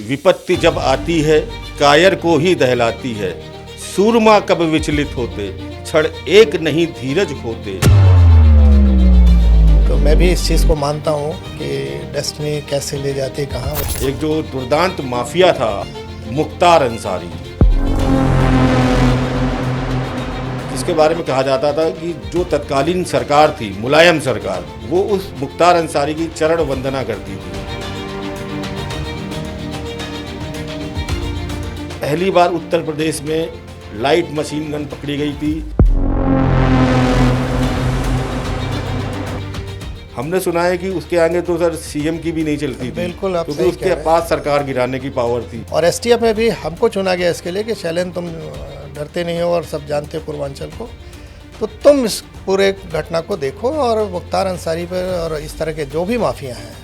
विपत्ति जब आती है कायर को ही दहलाती है। सूरमा कब विचलित होते, क्षण एक नहीं धीरज खोते। तो मैं भी इस चीज़ को मानता हूँ कि डेस्टिनी कैसे ले जाती है कहाँ। एक जो दुर्दांत माफिया था मुख्तार अंसारी, जिसके बारे में कहा जाता था कि जो तत्कालीन सरकार थी मुलायम सरकार, वो उस मुख्तार अंसारी की चरण वंदना करती थी। पहली बार उत्तर प्रदेश में लाइट मशीन गन पकड़ी गई थी। हमने सुना है कि उसके आगे तो सर सीएम की भी नहीं चलती थी, बिल्कुल, आप क्योंकि सही उसके कह रहे हैं। पास सरकार गिराने की पावर थी। और एसटीएफ में भी हमको चुना गया इसके लिए कि शैलेंद्र तुम डरते नहीं हो और सब जानते हो पूर्वांचल को, तो तुम इस पूरे घटना को देखो और मुख्तार अंसारी पर और इस तरह के जो भी माफिया हैं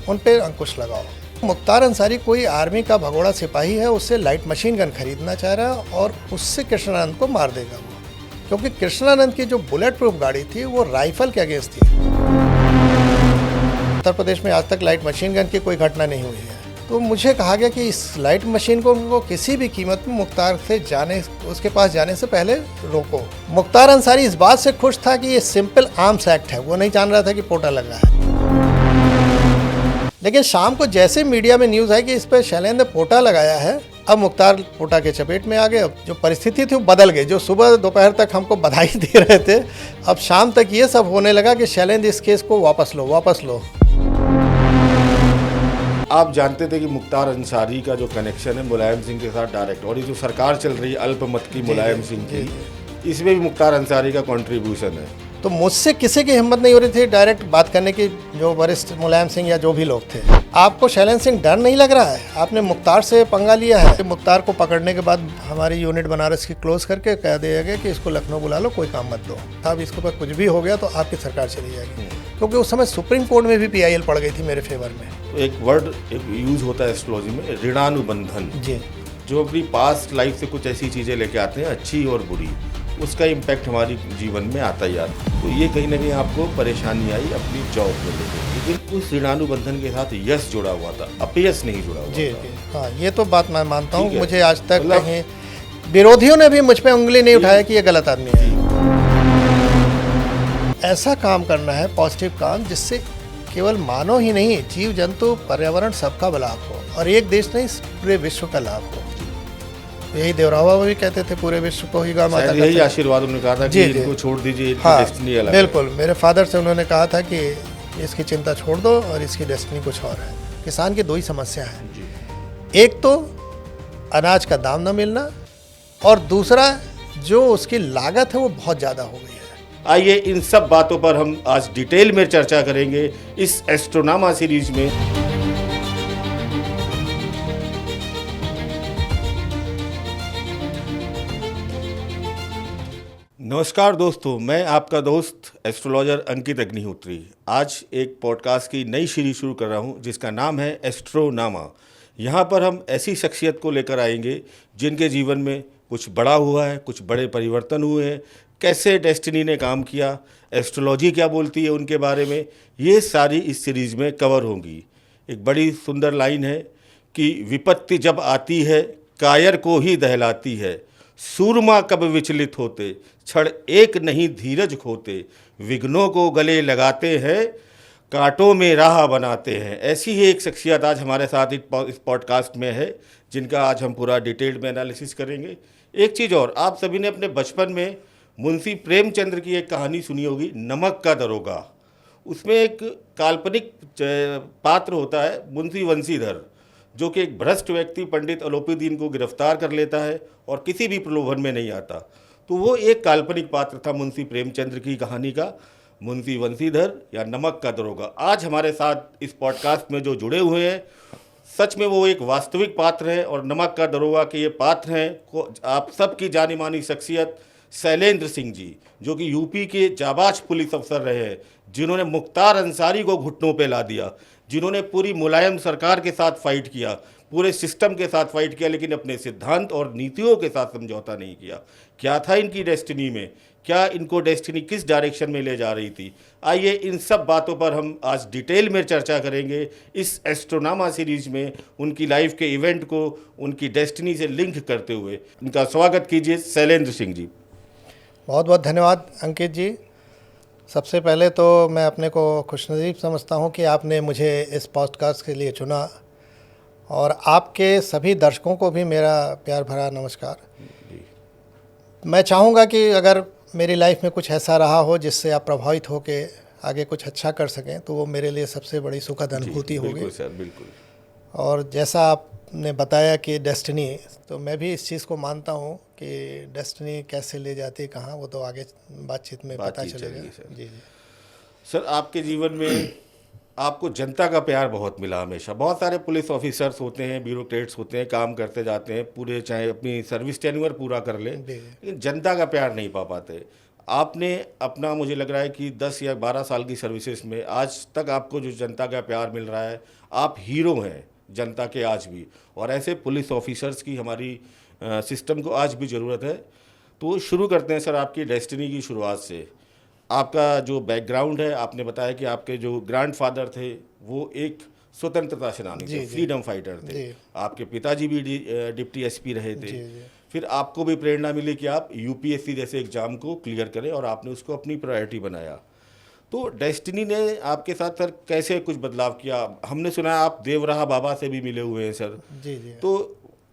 उन पर अंकुश लगाओ। मुख्तार अंसारी कोई आर्मी का भगोड़ा सिपाही है, उससे लाइट मशीन गन खरीदना चाह रहा है और उससे कृष्णानंद को मार देगा वो, क्योंकि कृष्णानंद की जो बुलेट प्रूफ गाड़ी थी वो राइफल के अगेंस्ट थी। उत्तर प्रदेश में आज तक लाइट मशीन गन की कोई घटना नहीं हुई है, तो मुझे कहा गया कि इस लाइट मशीन को उनको किसी भी कीमत में मुख्तार से उसके पास जाने से पहले रोको। मुख्तार अंसारी इस बात से खुश था कि ये सिंपल आर्म्स एक्ट है, वो नहीं जान रहा था कि पोटा लगा है। लेकिन शाम को जैसे मीडिया में न्यूज़ आई कि इस पर शैलेंद्र ने पोटा लगाया है, अब मुख्तार पोटा के चपेट में आ गए। अब जो परिस्थिति थी वो बदल गई। जो सुबह दोपहर तक हमको बधाई दे रहे थे, अब शाम तक ये सब होने लगा कि शैलेंद्र इस केस को वापस लो। आप जानते थे कि मुख्तार अंसारी का जो कनेक्शन है मुलायम सिंह के साथ डायरेक्ट, और ये जो सरकार चल रही है अल्पमत की मुलायम सिंह की, इसमें भी मुख्तार अंसारी का कंट्रीब्यूशन है। तो मुझसे किसी की हिम्मत नहीं हो रही थी डायरेक्ट बात करने की, जो वरिष्ठ मुलायम सिंह या जो भी लोग थे। आपको शैलेंद्र सिंह डर नहीं लग रहा है? आपने मुख्तार से पंगा लिया है। मुख्तार को पकड़ने के बाद हमारी यूनिट बनारस की क्लोज करके कह दिया गया कि इसको लखनऊ बुला लो, कोई काम मत दो। अब इसके ऊपर कुछ भी हो गया तो आपकी सरकार चली जाएगी, क्योंकि उस समय सुप्रीम कोर्ट में भी पीआईएल पड़ गई थी मेरे फेवर में। तो एक वर्ड यूज होता है एस्ट्रोलॉजी में, ऋणानुबंधन जी, जो अपनी पास्ट लाइफ से कुछ ऐसी चीज़ें लेके आते हैं अच्छी और बुरी, उसका इम्पैक्ट हमारी जीवन में आता ही आता। तो ये कहीं ना कहीं आपको परेशानी आई अपनी जॉब को लेकर, लेकिन उस ऋणानुबंधन के साथ यश जुड़ा हुआ था, अपयश नहीं जुड़ा हुआ जी था। जी हाँ, ये तो बात मैं मानता हूँ। ठीक है। मुझे आज तक मतलब- कहीं विरोधियों ने भी मुझ पर उंगली नहीं उठाया कि ये गलत आदमी है। ऐसा काम करना है, पॉजिटिव काम, जिससे केवल मानव ही नहीं, जीव जंतु पर्यावरण सबका लाभ हो, और एक देश नहीं पूरे विश्व का लाभ हो। यही देवरावा भी कहते थे, पूरे विश्व को ही गा माता शायद यही आशीर्वाद उन्होंने कहा था कि जी, जी। इनको छोड़ दीजिए, इनकी हाँ, डेस्टिनी अलग है। बिल्कुल। मेरे फादर से उन्होंने कहा था कि इसकी चिंता छोड़ दो और इसकी डेस्टिनी कुछ और है। किसान की दो ही समस्या है, जी। एक तो अनाज का दाम न मिलना, और दूसरा जो उसकी लागत है वो बहुत ज़्यादा हो गई है। आइए इन सब बातों पर हम आज डिटेल में चर्चा करेंगे इस एस्ट्रोनॉमा सीरीज में। नमस्कार दोस्तों, मैं आपका दोस्त एस्ट्रोलॉजर अंकित अग्निहोत्री आज एक पॉडकास्ट की नई सीरीज शुरू कर रहा हूं, जिसका नाम है एस्ट्रोनामा। यहां पर हम ऐसी शख्सियत को लेकर आएंगे जिनके जीवन में कुछ बड़ा हुआ है, कुछ बड़े परिवर्तन हुए हैं, कैसे डेस्टिनी ने काम किया, एस्ट्रोलॉजी क्या बोलती है उनके बारे में, ये सारी इस सीरीज़ में कवर होंगी। एक बड़ी सुंदर लाइन है कि विपत्ति जब आती है कायर को ही दहलाती है। सूरमा कब विचलित होते, क्षण एक नहीं धीरज खोते। विघ्नों को गले लगाते हैं, कांटों में राह बनाते हैं। ऐसी ही एक शख्सियत आज हमारे साथ इस पॉडकास्ट में है, जिनका आज हम पूरा डिटेल्ड में एनालिसिस करेंगे। एक चीज़ और, आप सभी ने अपने बचपन में मुंशी प्रेमचंद्र की एक कहानी सुनी होगी, नमक का दरोगा। उसमें एक काल्पनिक पात्र होता है मुंशी वंशीधर, जो कि एक भ्रष्ट व्यक्ति पंडित अलोपीदीन को गिरफ्तार कर लेता है और किसी भी प्रलोभन में नहीं आता। तो वो एक काल्पनिक पात्र था मुंशी प्रेमचंद्र की कहानी का, मुंशी वंशीधर या नमक का दरोगा। आज हमारे साथ इस पॉडकास्ट में जो जुड़े हुए हैं, सच में वो एक वास्तविक पात्र है, और नमक का दरोगा के ये पात्र हैं आप सबकी जानी मानी शख्सियत शैलेंद्र सिंह जी, जो कि यूपी के जाबाज पुलिस अफसर रहे हैं, जिन्होंने मुख्तार अंसारी को घुटनों पे ला दिया, जिन्होंने पूरी मुलायम सरकार के साथ फाइट किया, पूरे सिस्टम के साथ फाइट किया, लेकिन अपने सिद्धांत और नीतियों के साथ समझौता नहीं किया। क्या था इनकी डेस्टिनी में, क्या इनको डेस्टिनी किस डायरेक्शन में ले जा रही थी। आइए इन सब बातों पर हम आज डिटेल में चर्चा करेंगे इस एस्ट्रोनामा सीरीज में, उनकी लाइफ के इवेंट को उनकी डेस्टिनी से लिंक करते हुए। इनका स्वागत कीजिए शैलेंद्र सिंह जी। बहुत बहुत धन्यवाद अंकित जी। सबसे पहले तो मैं अपने को खुशनसीब समझता हूं कि आपने मुझे इस पॉडकास्ट के लिए चुना, और आपके सभी दर्शकों को भी मेरा प्यार भरा नमस्कार। मैं चाहूँगा कि अगर मेरी लाइफ में कुछ ऐसा रहा हो जिससे आप प्रभावित हो के आगे कुछ अच्छा कर सकें, तो वो मेरे लिए सबसे बड़ी सुखद अनुभूति होगी। बिल्कुल सर, बिल्कुल। और जैसा आपने बताया कि डेस्टिनी, तो मैं भी इस चीज़ को मानता हूँ कि डेस्टिनी कैसे ले जाती है कहाँ, वो तो आगे बातचीत में पता चलेगा। जी जी सर, आपके जीवन में आपको जनता का प्यार बहुत मिला हमेशा। बहुत सारे पुलिस ऑफिसर्स होते हैं, ब्यूरोक्रेट्स होते हैं, काम करते जाते हैं पूरे, चाहे अपनी सर्विस टेन्योर पूरा कर ले, लेकिन जनता का प्यार नहीं पा पाते। आपने अपना, मुझे लग रहा है कि 10 या 12 साल की सर्विसेज में आज तक आपको जो जनता का प्यार मिल रहा है, आप हीरो हैं जनता के आज भी। और ऐसे पुलिस ऑफिसर्स की हमारी सिस्टम को आज भी ज़रूरत है। तो शुरू करते हैं सर आपकी डेस्टिनी की शुरुआत से। आपका जो बैकग्राउंड है, आपने बताया कि आपके जो ग्रैंडफादर थे वो एक स्वतंत्रता सेनानी थे, फ्रीडम फाइटर थे। आपके पिताजी भी डिप्टी एसपी रहे थे। फिर आपको भी प्रेरणा मिली कि आप यूपीएससी जैसे एग्ज़ाम को क्लियर करें, और आपने उसको अपनी प्रायोरिटी बनाया। तो डेस्टिनी ने आपके साथ सर कैसे कुछ बदलाव किया? हमने सुना है आप देवराहा बाबा से भी मिले हुए हैं सर। जी जी। तो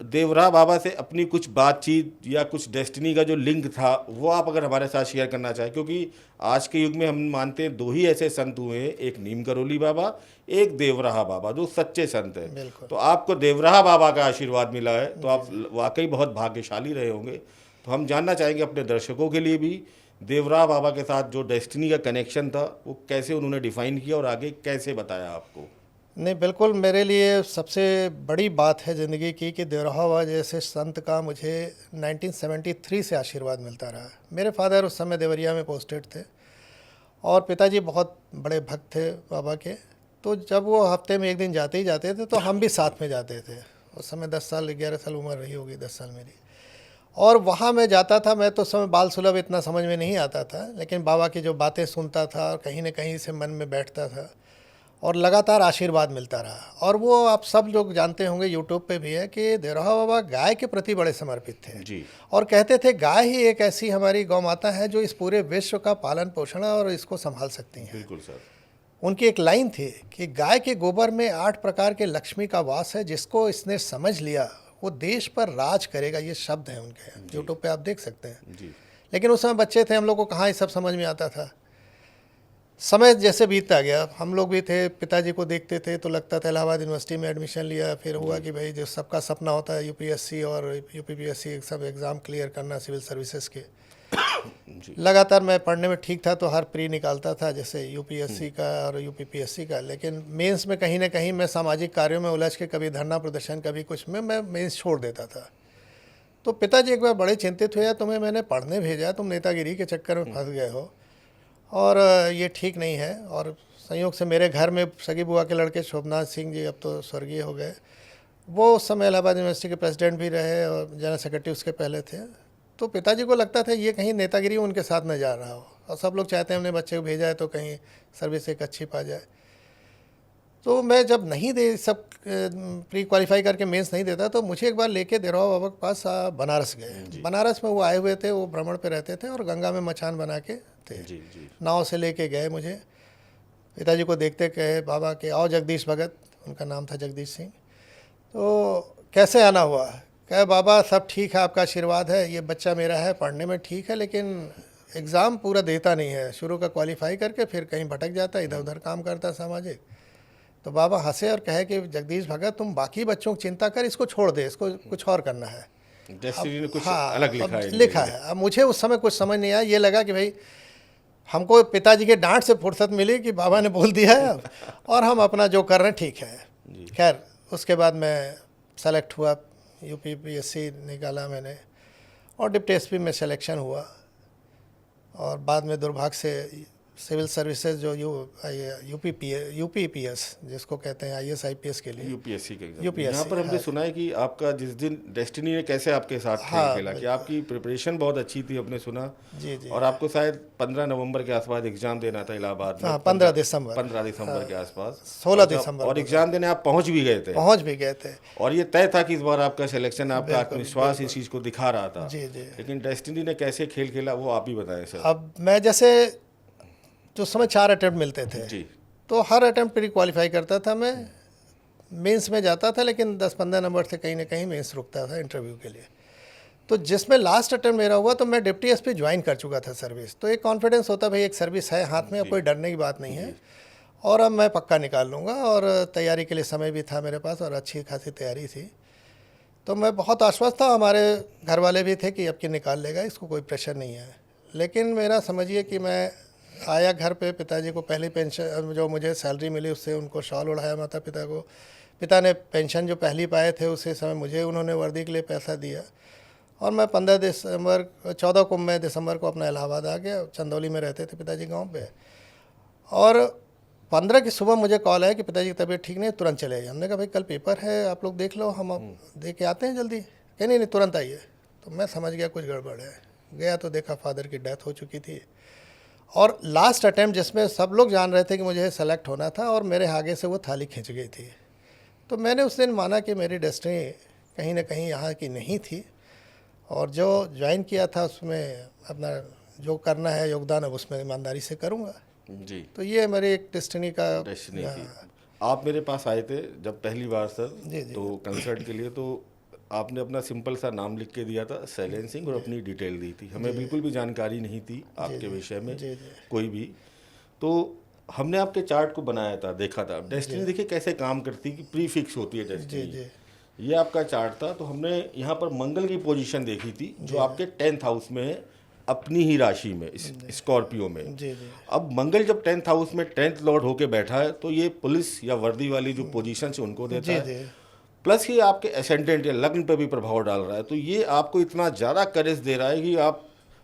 देवराहा बाबा से अपनी कुछ बातचीत या कुछ डेस्टिनी का जो लिंक था, वो आप अगर हमारे साथ शेयर करना चाहें, क्योंकि आज के युग में हम मानते हैं 2 ही ऐसे संत हुए हैं, एक नीम करोली बाबा, एक देवराहा बाबा, जो सच्चे संत हैं। तो आपको देवराहा बाबा का आशीर्वाद मिला है, तो आप वाकई बहुत भाग्यशाली रहे होंगे। तो हम जानना चाहेंगे अपने दर्शकों के लिए भी, देवराहा बाबा के साथ जो डेस्टिनी का कनेक्शन था वो कैसे उन्होंने डिफाइन किया और आगे कैसे बताया आपको? नहीं, बिल्कुल मेरे लिए सबसे बड़ी बात है ज़िंदगी की कि देवराहा बाबा जैसे संत का मुझे 1973 से आशीर्वाद मिलता रहा। मेरे फादर उस समय देवरिया में पोस्टेड थे, और पिताजी बहुत बड़े भक्त थे बाबा के। तो जब वो हफ्ते में एक दिन जाते ही जाते थे, तो हम भी साथ में जाते थे। उस समय 10 साल 11 साल उम्र रही होगी, 10 साल मेरी। और वहाँ मैं जाता था। मैं तो उस समय बाल सुलभ, इतना समझ में नहीं आता था, लेकिन बाबा की जो बातें सुनता था और कहीं न कहीं से मन में बैठता था, और लगातार आशीर्वाद मिलता रहा। और वो आप सब लोग जानते होंगे, यूट्यूब पे भी है कि देवराहा बाबा गाय के प्रति बड़े समर्पित थे जी। और कहते थे गाय ही एक ऐसी हमारी गौ माता है जो इस पूरे विश्व का पालन पोषण और इसको संभाल सकती हैं। बिल्कुल सर। उनकी एक लाइन थी कि गाय के गोबर में 8 प्रकार के लक्ष्मी का वास है, जिसको इसने समझ लिया वो देश पर राज करेगा। ये शब्द हैं उनके, यूट्यूब पे आप देख सकते हैं जी। लेकिन उस समय बच्चे थे, हम लोग को कहाँ ये सब समझ में आता था। समय जैसे बीतता गया, हम लोग भी थे, पिताजी को देखते थे तो लगता था इलाहाबाद यूनिवर्सिटी में एडमिशन लिया। फिर हुआ कि भाई जो सबका सपना होता है यूपीएससी और यूपीपीएससी सब एग्ज़ाम क्लियर करना, सिविल सर्विसेज के। लगातार मैं पढ़ने में ठीक था, तो हर प्री निकालता था, जैसे यूपीएससी का और यूपीपीएससी का। लेकिन मेंस में कहीं ना कहीं मैं सामाजिक कार्यों में उलझ के, कभी धरना प्रदर्शन, कभी कुछ में, मैं मेंस छोड़ देता था। तो पिताजी एक बार बड़े चिंतित हुए, तुम्हें मैंने पढ़ने भेजा, तुम नेतागिरी के चक्कर में फंस गए हो और ये ठीक नहीं है। और संयोग से मेरे घर में सगी बुआ के लड़के शोभनाथ सिंह जी, अब तो स्वर्गीय हो गए, वो उस समय इलाहाबाद यूनिवर्सिटी के प्रेसिडेंट भी रहे और जनरल सेक्रेटरी उसके पहले थे। तो पिताजी को लगता था ये कहीं नेतागिरी उनके साथ न जा रहा हो, और सब लोग चाहते हैं हमने बच्चे को भेजा है तो कहीं सर्विस एक अच्छी पा जाए। तो मैं जब नहीं दे सब प्री क्वालिफाई करके मेंस नहीं देता, तो मुझे एक बार लेके देवराहा बाबा के पास बनारस गए। बनारस में वो आए हुए थे, वो भ्रमण पे रहते थे और गंगा में मचान बना के थे। नाव से लेके गए मुझे। पिताजी को देखते कहे बाबा के, आओ जगदीश भगत, उनका नाम था जगदीश सिंह। तो कैसे आना हुआ? कहे बाबा सब ठीक है, आपका आशीर्वाद है, ये बच्चा मेरा है, पढ़ने में ठीक है, लेकिन एग्ज़ाम पूरा देता नहीं है। शुरू का क्वालिफाई करके फिर कहीं भटक जाता है, इधर उधर काम करता है सामाजिक। तो बाबा हंसे और कहे कि जगदीश भगत तुम बाकी बच्चों की चिंता कर, इसको छोड़ दे, इसको कुछ और करना है। कुछ अलग लिखा है। अब मुझे उस समय कुछ समझ नहीं आया। ये लगा कि भाई हमको पिताजी के डांट से फुर्सत मिली कि बाबा ने बोल दिया है अब, और हम अपना जो कर रहे हैं ठीक है। खैर उसके बाद मैं सेलेक्ट हुआ, यूपीपीएससी निकाला मैंने, और डिप्टी एसपी में सिलेक्शन हुआ। और बाद में दुर्भाग्य से सिविल सर्विसेज जो यूपीपीएस जिसको कहते हैं आईएएस आईपीएस के लिए यूपीएससी के एग्जाम। यूपीएससी, यहाँ पर हमने सुना है कि आपका जिस दिन डेस्टिनी ने कैसे आपके साथ खेल खेला कि आपकी प्रिपरेशन बहुत अच्छी थी, हमने सुना। जी जी। और आपको शायद 15 नवंबर के आसपास एग्जाम देना था इलाहाबाद में। हाँ, 15 दिसंबर 15 दिसंबर के आसपास 16 दिसंबर और एग्जाम देने आप पहुंच भी गए थे। थे। और ये तय था कि इस बार आपका सिलेक्शन, आपका आत्मविश्वास इस चीज़ को दिखा रहा था। जी जी। लेकिन डेस्टिनी ने कैसे खेल खेला वो आप ही बताएं सर। अब मैं जैसे जो समय 4 अटेम्प्ट मिलते थे जी। तो हर अटेम्प्ट प्री क्वालिफाई करता था मैं, मेंस में जाता था, लेकिन 10-15 नंबर से कहीं ना कहीं मेंस रुकता था इंटरव्यू के लिए। तो जिसमें लास्ट अटेम्प्ट मेरा हुआ तो मैं डिप्टी एसपी ज्वाइन कर चुका था सर्विस। तो एक कॉन्फिडेंस होता भाई एक सर्विस है हाथ में, अब कोई डरने की बात नहीं है और अब मैं पक्का निकाल लूँगा। और तैयारी के लिए समय भी था मेरे पास और अच्छी खासी तैयारी थी। तो मैं बहुत आश्वस्त था, हमारे घर वाले भी थे कि अब कि निकाल लेगा, इसको कोई प्रेशर नहीं है। लेकिन मेरा समझिए कि मैं आया घर पे, पिताजी को पहली पेंशन जो मुझे सैलरी मिली उससे उनको शॉल उड़ाया माता पिता को। पिता ने पेंशन जो पहली पाए थे उसी समय मुझे उन्होंने वर्दी के लिए पैसा दिया। और मैं 14 को मैं दिसंबर को अपना इलाहाबाद आ गया। चंदौली में रहते थे पिताजी गांव पे। और 15 की सुबह मुझे कॉल आया कि पिताजी की तबीयत ठीक नहीं, तुरंत चले आइए। हमने कहा भाई कल पेपर है, आप लोग देख लो, हम दे के आते हैं जल्दी। कहीं नहीं तुरंत आइए। तो मैं समझ गया कुछ गड़बड़ है। गया तो देखा फादर की डेथ हो चुकी थी। और लास्ट अटैम्प्ट जिसमें सब लोग जान रहे थे कि मुझे सेलेक्ट होना था और मेरे आगे से वो थाली खिंच गई थी। तो मैंने उस दिन माना कि मेरी डेस्टिनी कहीं ना कहीं यहाँ की नहीं थी और जो ज्वाइन किया था उसमें अपना जो करना है योगदान, अब उसमें ईमानदारी से करूँगा। जी। तो ये मेरी एक डेस्टिनी थी। आप मेरे पास आए थे जब पहली बार सर, जी जी। तो कंसर्ट के लिए, तो आपने अपना सिंपल सा नाम लिख के दिया था शैलेंद्र सिंह और अपनी डिटेल दी थी। हमें बिल्कुल भी जानकारी नहीं थी आपके विषय में कोई भी। तो हमने आपके चार्ट को बनाया था, देखा था। डेस्टिनी देखिए कैसे काम करती है कि प्री फिक्स होती है डेस्टिनी। ये आपका चार्ट था। तो हमने यहाँ पर मंगल की पोजीशन देखी थी जो आपके 10th हाउस में है, अपनी ही राशि में, स्कॉर्पियो में। अब मंगल जब 10th हाउस में 10th लॉर्ड होके बैठा है तो ये पुलिस या वर्दी वाली जो पोजीशन है उनको देता है। प्लस ये आपके एसेंडेंट या लग्न पर भी प्रभाव डाल रहा है। तो ये आपको इतना ज़्यादा करेज दे रहा है कि आप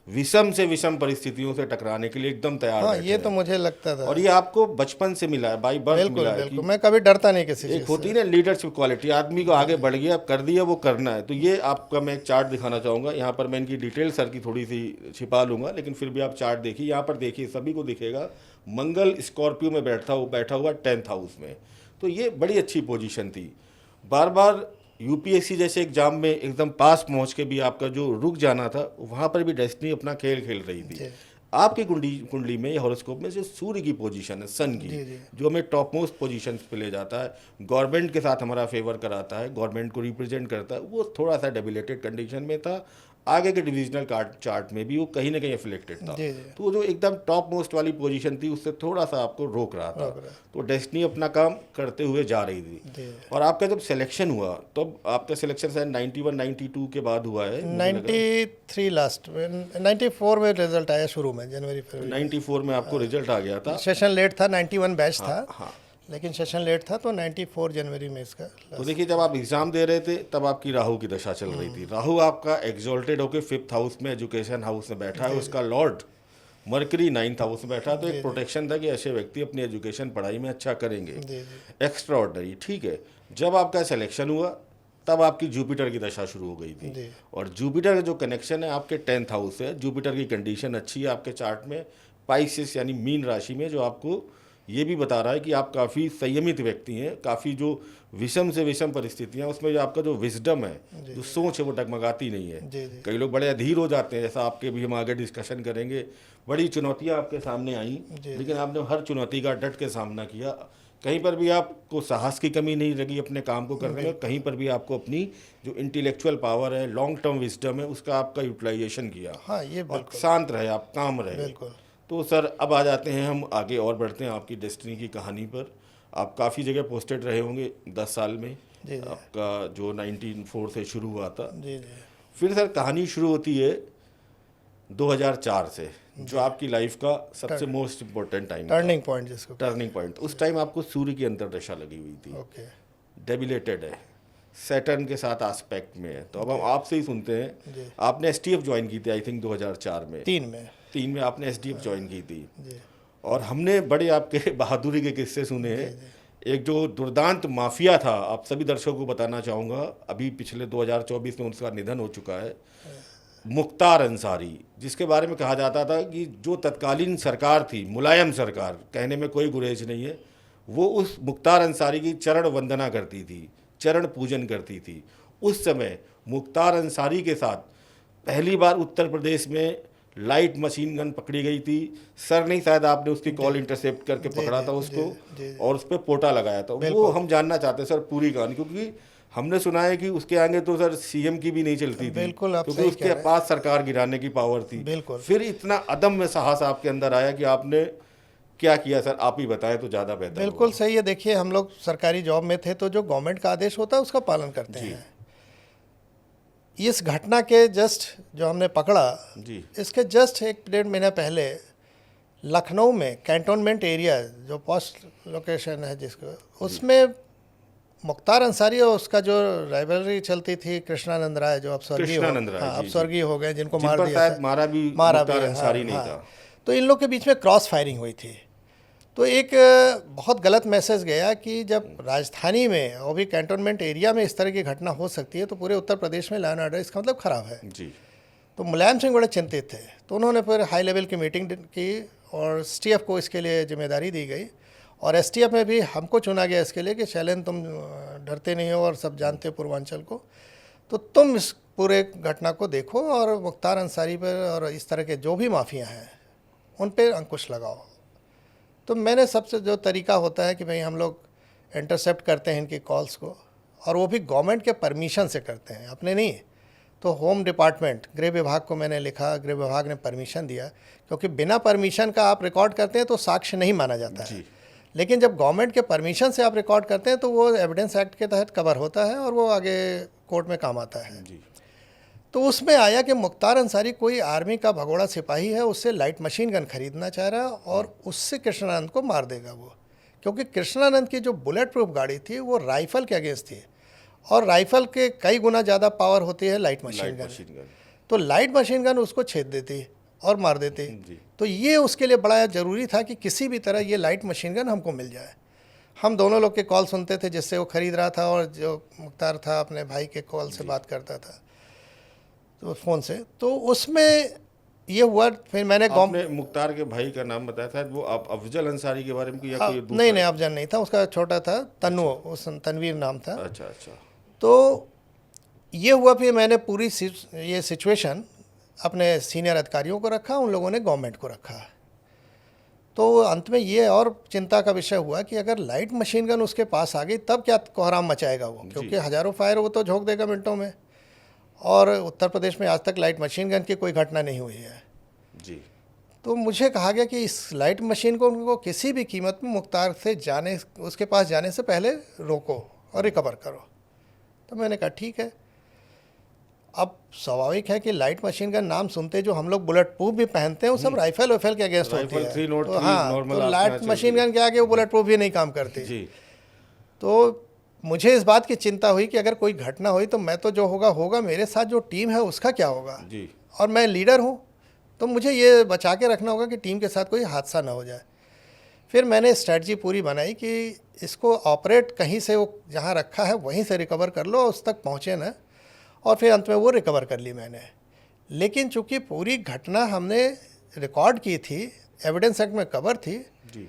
विषम से विषम परिस्थितियों से टकराने के लिए एकदम तैयार हाँ, ये तो मुझे लगता था। और ये आपको बचपन से मिला है, बाई बर्थ मिला है कि मैं कभी डरता नहीं किसी एक होती है ना लीडरशिप क्वालिटी, आदमी को आगे बढ़ गया, कर दिया, वो करना है। तो ये आपका मैं एक चार्ट दिखाना चाहूँगा। यहाँ पर मैं इनकी डिटेल सर की थोड़ी सी छिपा लूँगा, लेकिन फिर भी आप चार्ट देखिए। यहाँ पर देखिए, सभी को दिखेगा मंगल स्कॉर्पियो में बैठा हुआ 10th हाउस में। तो ये बड़ी अच्छी पोजीशन थी। बार बार यूपीएससी जैसे एग्जाम में एकदम पास पहुंच के भी आपका जो रुक जाना था, वहाँ पर भी डेस्टिनी अपना खेल खेल रही थी। आपकी कुंडली में या हॉरोस्कोप में जो सूर्य की पोजीशन है, सन की, जो हमें टॉप मोस्ट पोजीशन पे ले जाता है, गवर्नमेंट के साथ हमारा फेवर कराता है, गवर्नमेंट को रिप्रेजेंट करता है, वो थोड़ा सा डेबिलेटेड कंडीशन में था। आगे के डिविजनल चार्ट में भी वो कहीं ना कहीं अफिलेक्टेड था। तो वो जो एकदम टॉप मोस्ट वाली पोजीशन थी उससे थोड़ा सा आपको रोक रहा था। तो डेस्टिनी अपना काम करते हुए जा रही थी। और आपका जब सिलेक्शन हुआ तो आपका सिलेक्शन शायद 91-92 के बाद हुआ है। 93 लास्ट में, 94 में रिजल्ट आया शुरू में, जनवरी फरवरी 94 में आपको रिजल्ट आ गया था। सेशन लेट था, 91 बैच था। लेकिन सेशन लेट था तो 94 जनवरी में इसका। तो देखिए, जब आप एग्जाम दे रहे थे तब आपकी राहु की दशा चल रही थी। राहु आपका एग्जॉल्टेड होकर 5th हाउस में, एजुकेशन हाउस में बैठा है। उसका लॉर्ड मरकरी 9th हाउस में बैठा। तो एक प्रोटेक्शन था कि ऐसे व्यक्ति अपनी एजुकेशन पढ़ाई में अच्छा करेंगे, एक्स्ट्रा ऑर्डनरी। ठीक है, जब आपका सिलेक्शन हुआ तब आपकी जुपिटर की दशा शुरू हो गई थी। और जुपिटर का जो कनेक्शन है आपके 10th हाउस से, जुपिटर की कंडीशन अच्छी है आपके चार्ट में, पाइसेस यानी मीन राशि में, जो आपको ये भी बता रहा है कि आप काफ़ी संयमित व्यक्ति हैं। काफ़ी जो विषम से विषम परिस्थितियाँ, उसमें जो आपका जो विजडम है, जो सोच है, वो डगमगाती नहीं है। कई लोग बड़े अधीर हो जाते हैं, जैसा आपके भी हम आगे डिस्कशन करेंगे। बड़ी चुनौतियाँ आपके सामने आई, लेकिन आपने हर चुनौती का डट के सामना किया। कहीं पर भी आपको साहस की कमी नहीं लगी अपने काम को करने में। कहीं पर भी आपको अपनी जो इंटेलेक्चुअल पावर है, लॉन्ग टर्म विजडम है, उसका आपका यूटिलाइजेशन किया। हाँ, ये और शांत रहे, आप काम रहे। तो सर अब आ जाते हैं हम आगे और बढ़ते हैं आपकी डेस्टिनी की कहानी पर। आप काफ़ी जगह पोस्टेड रहे होंगे 10 साल में। आपका जो 1994 से शुरू हुआ था। फिर सर कहानी शुरू होती है 2004 से, जो आपकी लाइफ का सबसे most important time, turning point जिसको टर्निंग पॉइंट। उस टाइम आपको सूर्य की अंतर्दशा लगी हुई थी, डेबिलेटेड है, सैटर्न के साथ एस्पेक्ट में है। तो अब हम आपसे ही सुनते हैं, आपने एसटीएफ ज्वाइन की थी आई थिंक 2004 में, 3 में आपने एसडीएफ ज्वाइन की थी। और हमने बड़े आपके बहादुरी के किस्से सुने हैं। एक जो दुर्दांत माफिया था, आप सभी दर्शकों को बताना चाहूँगा, अभी पिछले 2024 में उसका निधन हो चुका है, मुख्तार अंसारी, जिसके बारे में कहा जाता था कि जो तत्कालीन सरकार थी, मुलायम सरकार, कहने में कोई गुरेज नहीं है, वो उस मुख्तार अंसारी की चरण वंदना करती थी, चरण पूजन करती थी। उस समय मुख्तार अंसारी के साथ पहली बार उत्तर प्रदेश में लाइट मशीन गन पकड़ी गई थी। सर नहीं, शायद आपने उसकी कॉल इंटरसेप्ट करके पकड़ा था उसको और उस पर पोटा लगाया था। वो हम जानना चाहते हैं सर पूरी कहानी, क्योंकि हमने सुना है कि उसके आगे तो सर सीएम की भी नहीं चलती थी, क्योंकि उसके पास सरकार गिराने की पावर थी। फिर इतना अदम्य साहस आपके अंदर आया कि आपने क्या किया सर, आप ही बताएं तो ज़्यादा बेहतर। बिल्कुल सही है। देखिए, हम लोग सरकारी जॉब में थे तो जो गवर्नमेंट का आदेश होता है उसका पालन करते हैं। इस घटना के जस्ट जो हमने पकड़ा जी, इसके जस्ट 1-1.5 महीना पहले लखनऊ में कैंटोनमेंट एरिया जो पोस्ट लोकेशन है जिसको, उसमें मुख्तार अंसारी और उसका जो राइवलरी चलती थी कृष्णानंद राय, जो अब स्वर्गीय हो गए, जिनको मार दिया, मारा भी मुख्तार अंसारी नहीं था। तो इन लोग के बीच में क्रॉस फायरिंग हुई थी। तो एक बहुत गलत मैसेज गया कि जब राजधानी में और भी कैंटोनमेंट एरिया में इस तरह की घटना हो सकती है तो पूरे उत्तर प्रदेश में लॉ एंड ऑर्डर, इसका मतलब ख़राब है जी। तो मुलायम सिंह बड़े चिंतित थे। तो उन्होंने फिर हाई लेवल की मीटिंग की और एसटीएफ को इसके लिए जिम्मेदारी दी गई। और एसटीएफ में भी हमको चुना गया इसके लिए कि शैलेंद्र, तुम डरते नहीं हो और सब जानते हो पूर्वांचल को, तो तुम इस पूरे घटना को देखो और मुख्तार अंसारी पर और इस तरह के जो भी माफिया हैं उन पर अंकुश लगाओ। तो मैंने सबसे जो तरीका होता है कि भाई हम लोग इंटरसेप्ट करते हैं इनकी कॉल्स को, और वो भी गवर्नमेंट के परमिशन से करते हैं, अपने नहीं। तो होम डिपार्टमेंट, गृह विभाग को मैंने लिखा, गृह विभाग ने परमिशन दिया, क्योंकि बिना परमिशन का आप रिकॉर्ड करते हैं तो साक्ष्य नहीं माना जाता है। लेकिन जब गवर्नमेंट के परमिशन से आप रिकॉर्ड करते हैं तो वो एविडेंस एक्ट के तहत कवर होता है और वो आगे कोर्ट में काम आता है। तो उसमें आया कि मुख्तार अंसारी कोई आर्मी का भगोड़ा सिपाही है, उससे लाइट मशीन गन खरीदना चाह रहा है और उससे कृष्णानंद को मार देगा वो, क्योंकि कृष्णानंद की जो बुलेट प्रूफ गाड़ी थी वो राइफ़ल के अगेंस्ट थी और राइफ़ल के कई गुना ज़्यादा पावर होती है लाइट मशीन गन। तो लाइट मशीन गन उसको छेद देती और मार देती। तो ये उसके लिए बड़ा ज़रूरी था कि किसी भी तरह ये लाइट मशीन गन हमको मिल जाए। हम दोनों लोग के कॉल सुनते थे, जिससे वो ख़रीद रहा था और जो मुख्तार था अपने भाई के कॉल से बात करता था तो फ़ोन से। तो उसमें ये हुआ। फिर मैंने आपने मुख्तार के भाई का नाम बताया था, वो आप अफजल अंसारी के बारे में या कोई दूसरा? नहीं, अफजल नहीं था, उसका छोटा था तन्नू, उस तनवीर नाम था। अच्छा। तो ये हुआ। फिर मैंने पूरी ये सिचुएशन अपने सीनियर अधिकारियों को रखा, उन लोगों ने गवर्नमेंट को रखा। तो अंत में ये और चिंता का विषय हुआ कि अगर लाइट मशीन गन उसके पास आ गई तब क्या कोहराम मचाएगा वो, क्योंकि हज़ारों फायर वो तो झोंक देगा मिनटों में। और उत्तर प्रदेश में आज तक लाइट मशीन गन की कोई घटना नहीं हुई है जी। तो मुझे कहा गया कि इस लाइट मशीन को उनको किसी भी कीमत में मुख्तार से उसके पास जाने से पहले रोको और रिकवर करो। तो मैंने कहा ठीक है। अब स्वाभाविक है कि लाइट मशीन गन नाम सुनते जो हम लोग बुलेट प्रूफ भी पहनते हैं वो सब राइफल के अगेंस्ट होती है। तो हाँ, तो लाइट मशीन गन के आगे वो बुलेट प्रूफ भी नहीं काम करती जी। तो मुझे इस बात की चिंता हुई कि अगर कोई घटना हुई तो मैं तो जो होगा, मेरे साथ जो टीम है उसका क्या होगा जी। और मैं लीडर हूँ तो मुझे ये बचा के रखना होगा कि टीम के साथ कोई हादसा ना हो जाए। फिर मैंने स्ट्रेटजी पूरी बनाई कि इसको ऑपरेट कहीं से वो जहाँ रखा है वहीं से रिकवर कर लो, उस तक पहुँचे ना। और फिर अंत में वो रिकवर कर ली मैंने। लेकिन चूँकि पूरी घटना हमने रिकॉर्ड की थी, एविडेंस एक्ट में कवर थी जी।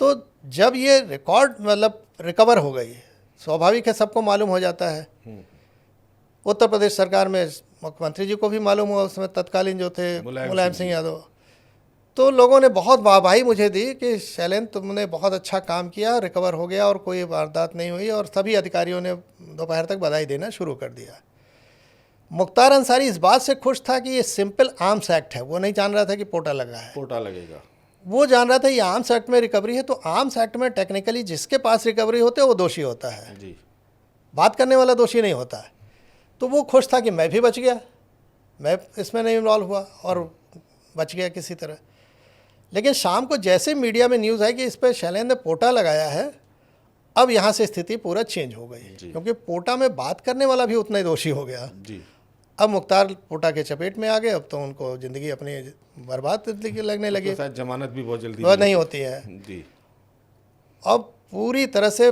तो जब ये रिकॉर्ड मतलब रिकवर हो गई, स्वाभाविक है सबको मालूम हो जाता है। उत्तर प्रदेश सरकार में मुख्यमंत्री जी को भी मालूम हुआ, उसमें तत्कालीन जो थे मुलायम सिंह यादव। तो लोगों ने बहुत वाहवाही मुझे दी कि शैलेंद्र तुमने बहुत अच्छा काम किया, रिकवर हो गया और कोई वारदात नहीं हुई। और सभी अधिकारियों ने दोपहर तक बधाई देना शुरू कर दिया। मुख्तार अंसारी इस बात से खुश था कि ये सिंपल आर्म्स एक्ट है, वो नहीं जान रहा था कि पोटा लगा है, पोटा लगेगा। वो जान रहा था ये आर्म्स एक्ट में रिकवरी है। तो आर्म्स एक्ट में टेक्निकली जिसके पास रिकवरी होते है वो दोषी होता है जी। बात करने वाला दोषी नहीं होता है। तो वो खुश था कि मैं भी बच गया, मैं इसमें नहीं इन्वॉल्व हुआ और बच गया किसी तरह। लेकिन शाम को जैसे मीडिया में न्यूज़ आई कि इस पर शैलेंद्र ने पोटा लगाया है, अब यहाँ से स्थिति पूरा चेंज हो गई, क्योंकि पोटा में बात करने वाला भी उतना ही दोषी हो गया जी। अब मुख्तार पोटा के चपेट में आ गए, अब तो उनको ज़िंदगी अपनी बर्बाद लगने लगी। तो शायद जमानत भी बहुत जल्दी वह नहीं होती है। जी। अब पूरी तरह से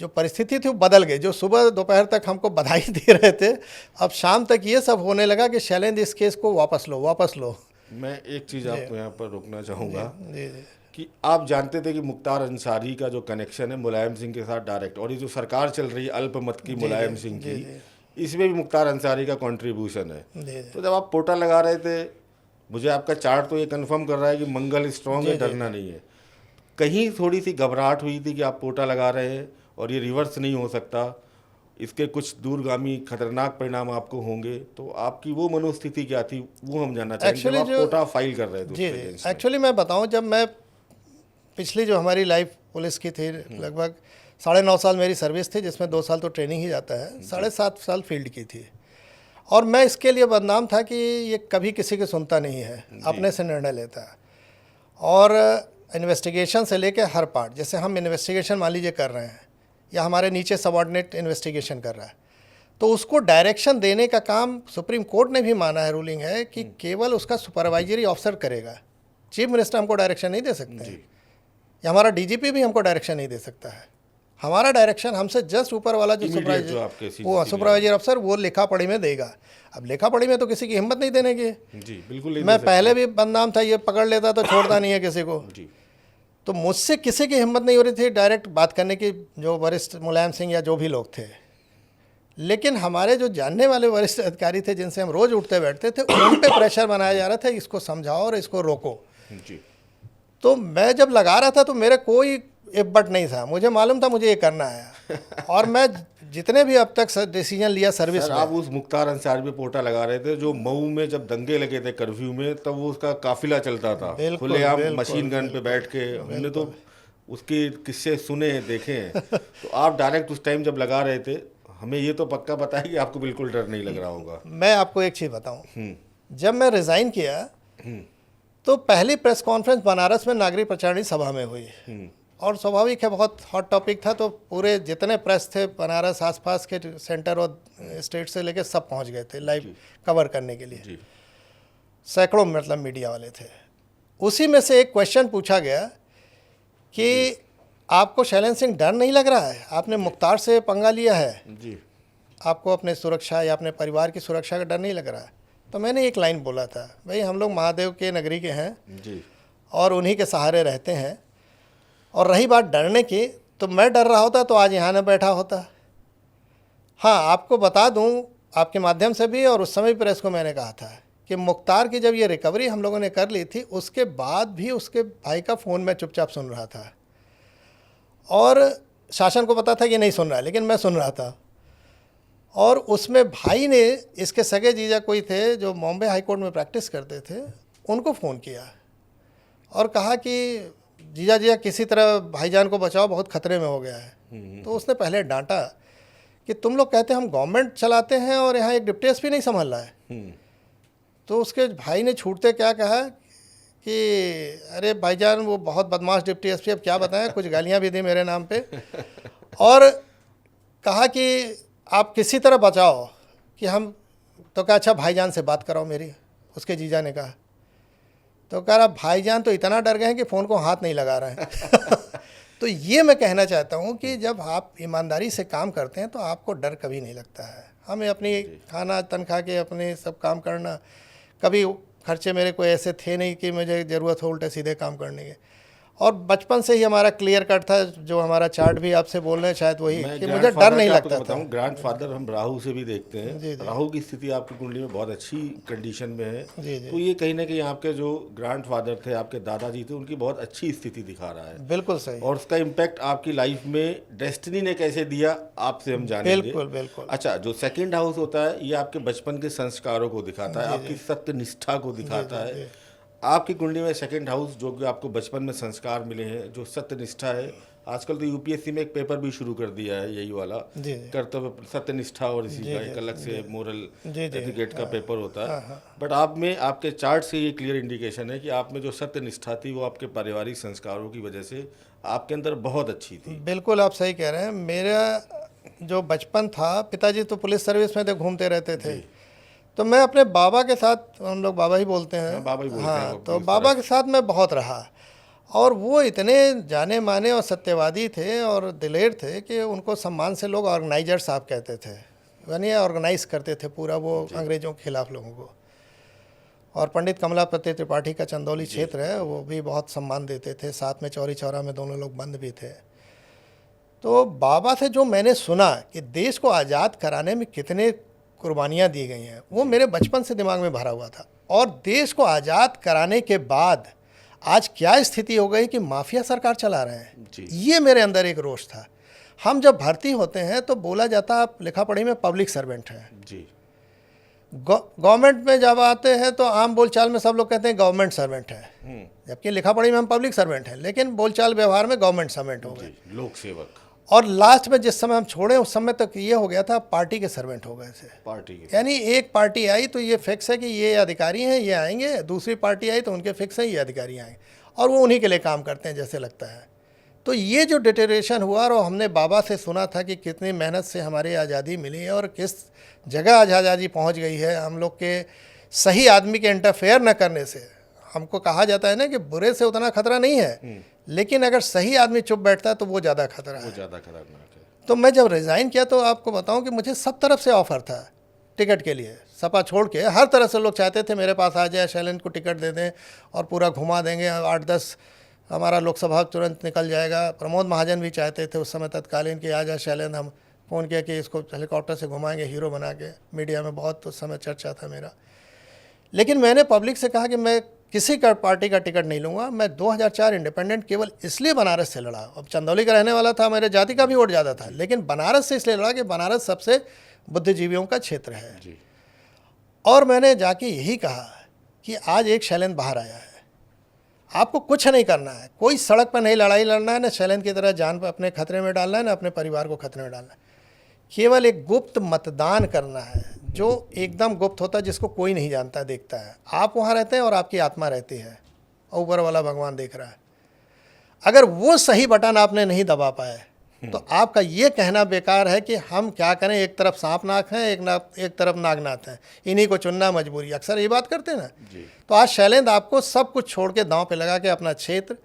जो परिस्थिति थी वो बदल गई। जो सुबह दोपहर तक हमको बधाई दे रहे थे, अब शाम तक ये सब होने लगा कि शैलेंद्र इस केस को वापस लो, वापस लो। मैं एक चीज़ आपको यहाँ पर रोकना चाहूँगा जी जी कि आप जानते थे कि मुख्तार अंसारी का जो कनेक्शन है मुलायम सिंह के साथ डायरेक्ट, और ये जो सरकार चल रही है अल्पमत की मुलायम सिंह की, इसमें भी मुख्तार अंसारी का कंट्रीब्यूशन है। जी तो जब आप पोटा लगा रहे थे, मुझे आपका चार्ट तो ये कंफर्म कर रहा है कि मंगल स्ट्रॉन्ग है, डरना नहीं है। कहीं थोड़ी सी घबराहट हुई थी कि आप पोटा लगा रहे हैं और ये रिवर्स नहीं हो सकता, इसके कुछ दूरगामी खतरनाक परिणाम आपको होंगे, तो आपकी वो मनोस्थिति क्या थी वो हम जानना चाहेंगे जब आप पोटा फाइल कर रहे थे? जी जी एक्चुअली मैं बताऊं, जब मैं पिछली जो हमारी लाइफ पुलिस की थी, लगभग 9.5 साल मेरी सर्विस थी, जिसमें 2 साल तो ट्रेनिंग ही जाता है, 7.5 साल फील्ड की थी। और मैं इसके लिए बदनाम था कि ये कभी किसी की सुनता नहीं है, अपने से निर्णय लेता है। और इन्वेस्टिगेशन से लेके हर पार्ट, जैसे हम इन्वेस्टिगेशन मान लीजिए कर रहे हैं या हमारे नीचे सबऑर्डिनेट इन्वेस्टिगेशन कर रहा है, तो उसको डायरेक्शन देने का काम सुप्रीम कोर्ट ने भी माना है, रूलिंग है कि केवल उसका सुपरवाइजरी ऑफिसर करेगा। चीफ मिनिस्टर हमको डायरेक्शन नहीं दे सकते हैं, या हमारा डीजीपी भी हमको डायरेक्शन नहीं दे सकता है। हमारा डायरेक्शन हमसे जस्ट ऊपर वाला जो सुपरवाइजर अफसर वो लिखा पढ़ी में देगा। अब लिखा पढ़ी में तो किसी की हिम्मत नहीं देने की। जी बिल्कुल। मैं पहले भी बदनाम था, ये पकड़ लेता तो छोड़ता नहीं है किसी को। जी। तो मुझसे किसी की हिम्मत नहीं हो रही थी डायरेक्ट बात करने की, जो वरिष्ठ मुलायम सिंह या जो भी लोग थे। लेकिन हमारे जो जानने वाले वरिष्ठ अधिकारी थे, जिनसे हम रोज़ उठते बैठते थे, उन पे प्रेशर बनाया जा रहा था, इसको समझाओ और इसको रोको। जी। तो मैं जब लगा रहा था तो मेरा कोई इफ बट नहीं था, मुझे मालूम था मुझे ये करना है। और मैं जितने भी अब तक डिसीजन लिया सर्विस में। आप उस मुख्तार अंसारी पे पोटा लगा रहे थे जो मऊ में जब दंगे लगे थे कर्फ्यू में, तब वो उसका काफिला चलता था खुलेआम मशीन गन पे बैठ के। हमने तो उसके किस्से सुने देखे हैं। तो आप डायरेक्ट उस टाइम जब लगा रहे थे, हमें ये तो पक्का पता है कि आपको बिल्कुल डर नहीं लग रहा होगा। मैं आपको एक चीज़ बताऊं, जब मैं रिज़ाइन किया तो पहली प्रेस कॉन्फ्रेंस बनारस में नागरिक प्रचारणी सभा में हुई, और स्वाभाविक है बहुत हॉट टॉपिक था, तो पूरे जितने प्रेस थे बनारस आसपास के सेंटर और स्टेट से लेके सब पहुंच गए थे लाइव कवर करने के लिए। सैकड़ों मतलब मीडिया वाले थे। उसी में से एक क्वेश्चन पूछा गया कि आपको शैलेंद्र सिंह डर नहीं लग रहा है? आपने मुख्तार से पंगा लिया है जी, आपको अपने सुरक्षा या अपने परिवार की सुरक्षा का डर नहीं लग रहा है? तो मैंने एक लाइन बोला था, भाई हम लोग महादेव के नगरी के हैं जी, और उन्हीं के सहारे रहते हैं। और रही बात डरने की, तो मैं डर रहा होता तो आज यहाँ न बैठा होता। हाँ, आपको बता दूँ आपके माध्यम से भी, और उस समय प्रेस को मैंने कहा था कि मुख्तार की जब ये रिकवरी हम लोगों ने कर ली थी, उसके बाद भी उसके भाई का फ़ोन मैं चुपचाप सुन रहा था, और शासन को पता था कि नहीं सुन रहा है, लेकिन मैं सुन रहा था। और उसमें भाई ने, इसके सगे जीजा कोई थे जो बॉम्बे हाई कोर्ट में प्रैक्टिस करते थे, उनको फ़ोन किया और कहा कि जीजा जीजा किसी तरह भाईजान को बचाओ, बहुत खतरे में हो गया है। तो उसने पहले डांटा कि तुम लोग कहते हैं हम गवर्नमेंट चलाते हैं और यहाँ एक डिप्टी एसपी नहीं संभाल रहा है। तो उसके भाई ने छूटते क्या कहा कि अरे भाईजान वो बहुत बदमाश डिप्टी एसपी, अब क्या बताएं, कुछ गालियाँ भी दी मेरे नाम पे, और कहा कि आप किसी तरह बचाओ कि हम। तो कहा अच्छा भाईजान से बात कराओ मेरी, उसके जीजा ने कहा। तो कह रहा भाईजान तो इतना डर गए हैं कि फ़ोन को हाथ नहीं लगा रहे हैं। तो ये मैं कहना चाहता हूँ कि जब आप ईमानदारी से काम करते हैं तो आपको डर कभी नहीं लगता है। हमें अपनी खाना तनख्वाह के अपने सब काम करना, कभी खर्चे मेरे कोई ऐसे थे नहीं कि मुझे ज़रूरत हो उल्टे सीधे काम करने के। और बचपन से ही हमारा क्लियर कट था, जो हमारा चार्ट भी आपसे बोल रहे हैं शायद वही, कि मुझे डर नहीं लगता था। ग्रैंडफादर हम राहु से भी देखते हैं, राहु की स्थिति आपकी कुंडली में बहुत अच्छी कंडीशन में है। तो ये कहीं ना कहीं आपके जो ग्रैंडफादर थे, आपके दादाजी थे, उनकी बहुत अच्छी स्थिति दिखा रहा है। बिल्कुल सही। और उसका इम्पैक्ट आपकी लाइफ में डेस्टिनी ने कैसे दिया आपसे हम जानेंगे। बिल्कुल बिल्कुल। अच्छा, जो सेकंड हाउस होता है ये आपके बचपन के संस्कारों को दिखाता है, आपकी सत्य निष्ठा को दिखाता है। आपकी कुंडली में सेकंड हाउस, जो कि आपको बचपन में संस्कार मिले हैं, जो सत्यनिष्ठा है। आजकल तो यूपीएससी में एक पेपर भी शुरू कर दिया है यही वाला, कर्तव्य सत्यनिष्ठा, और इसी का एक अलग से मोरल एथिकेट का पेपर होता है। बट आप में, आपके चार्ट से ये क्लियर इंडिकेशन है कि आप में जो सत्यनिष्ठा थी वो आपके पारिवारिक संस्कारों की वजह से आपके अंदर बहुत अच्छी थी। बिल्कुल आप सही कह रहे हैं। मेरा जो बचपन था, पिताजी तो पुलिस सर्विस में थे, घूमते रहते थे, तो मैं अपने बाबा के साथ, हम लोग बाबा ही बोलते हैं, बाबा ही बोलते हैं हाँ, वो तो उस बाबा तरह के साथ मैं बहुत रहा। और वो इतने जाने माने और सत्यवादी थे और दिलेर थे कि उनको सम्मान से लोग ऑर्गेनाइजर साहब कहते थे, यानी ऑर्गेनाइज करते थे पूरा वो अंग्रेज़ों के खिलाफ लोगों को। और पंडित कमलापति त्रिपाठी का चंदौली क्षेत्र है, वो भी बहुत सम्मान देते थे, साथ में चौरी चौरा में दोनों लोग बंद भी थे। तो बाबा से जो मैंने सुना कि देश को आज़ाद कराने में कितने कुर्बानियाँ दी गई हैं, वो मेरे बचपन से दिमाग में भरा हुआ था। और देश को आज़ाद कराने के बाद आज क्या स्थिति हो गई कि माफिया सरकार चला रहे हैं, ये मेरे अंदर एक रोष था। हम जब भर्ती होते हैं तो बोला जाता आप लिखा पढ़ी में पब्लिक सर्वेंट हैं जी। गवर्नमेंट में जब आते हैं तो आम बोलचाल में सब लोग कहते हैं गवर्नमेंट सर्वेंट है, जबकि लिखा पढ़ी में हम पब्लिक सर्वेंट हैं, लेकिन बोलचाल व्यवहार में गवर्नमेंट सर्वेंट हो गए, लोक सेवक। और लास्ट में जिस समय हम छोड़े उस समय तक ये हो गया था पार्टी के सर्वेंट हो गए थे। पार्टी के, यानी एक पार्टी आई तो ये फिक्स है कि ये अधिकारी हैं, ये आएंगे, दूसरी पार्टी आई तो उनके फिक्स है ये अधिकारी आएंगे, और वो उन्हीं के लिए काम करते हैं जैसे लगता है। तो ये जो डिटेरेशन हुआ, और हमने बाबा से सुना था कि कितनी मेहनत से हमारी आज़ादी मिली है और किस जगह आज आज़ादी पहुँच गई है हम लोग के सही आदमी के इंटरफेयर न करने से। हमको कहा जाता है ना कि बुरे से उतना खतरा नहीं है, लेकिन अगर सही आदमी चुप बैठता है तो वो ज़्यादा खतरा है, वो ज़्यादा खतरनाक है। तो मैं जब रिज़ाइन किया तो आपको बताऊं कि मुझे सब तरफ से ऑफ़र था टिकट के लिए, सपा छोड़ के हर तरह से लोग चाहते थे मेरे पास आ जाए, शैलेंद्र को टिकट दे दें और पूरा घुमा देंगे, 8-10 हमारा लोकसभा तुरंत निकल जाएगा। प्रमोद महाजन भी चाहते थे उस समय तत्कालीन कि आ जाए शैलेंद्र, हम फ़ोन किया कि इसको हेलीकॉप्टर से घुमाएंगे हीरो बना के, मीडिया में बहुत उस समय चर्चा था मेरा। लेकिन मैंने पब्लिक से कहा कि मैं किसी का पार्टी का टिकट नहीं लूँगा। मैं 2004 इंडिपेंडेंट केवल इसलिए बनारस से लड़ा, अब चंदौली का रहने वाला था, मेरे जाति का भी वोट ज़्यादा था, लेकिन बनारस से इसलिए लड़ा कि बनारस सबसे बुद्धिजीवियों का क्षेत्र है जी। और मैंने जाके यही कहा कि आज एक शैलेंद्र बाहर आया है, आपको कुछ नहीं करना है, कोई सड़क पर नहीं लड़ाई लड़ना है, ना शैलेंद्र की तरह जान पर अपने खतरे में डालना है, ना अपने परिवार को खतरे में डालना है, केवल एक गुप्त मतदान करना है जो एकदम गुप्त होता है, जिसको कोई नहीं जानता देखता है। आप वहाँ रहते हैं और आपकी आत्मा रहती है, ऊपर वाला भगवान देख रहा है। अगर वो सही बटन आपने नहीं दबा पाए तो आपका ये कहना बेकार है कि हम क्या करें, एक तरफ सांप नाक हैं, एक तरफ नागनाथ हैं, इन्हीं को चुनना मजबूरी, अक्सर ये बात करते हैं ना जी। तो आज शैलेंद्र आपको सब कुछ छोड़ के दांव पे लगा के अपना क्षेत्र,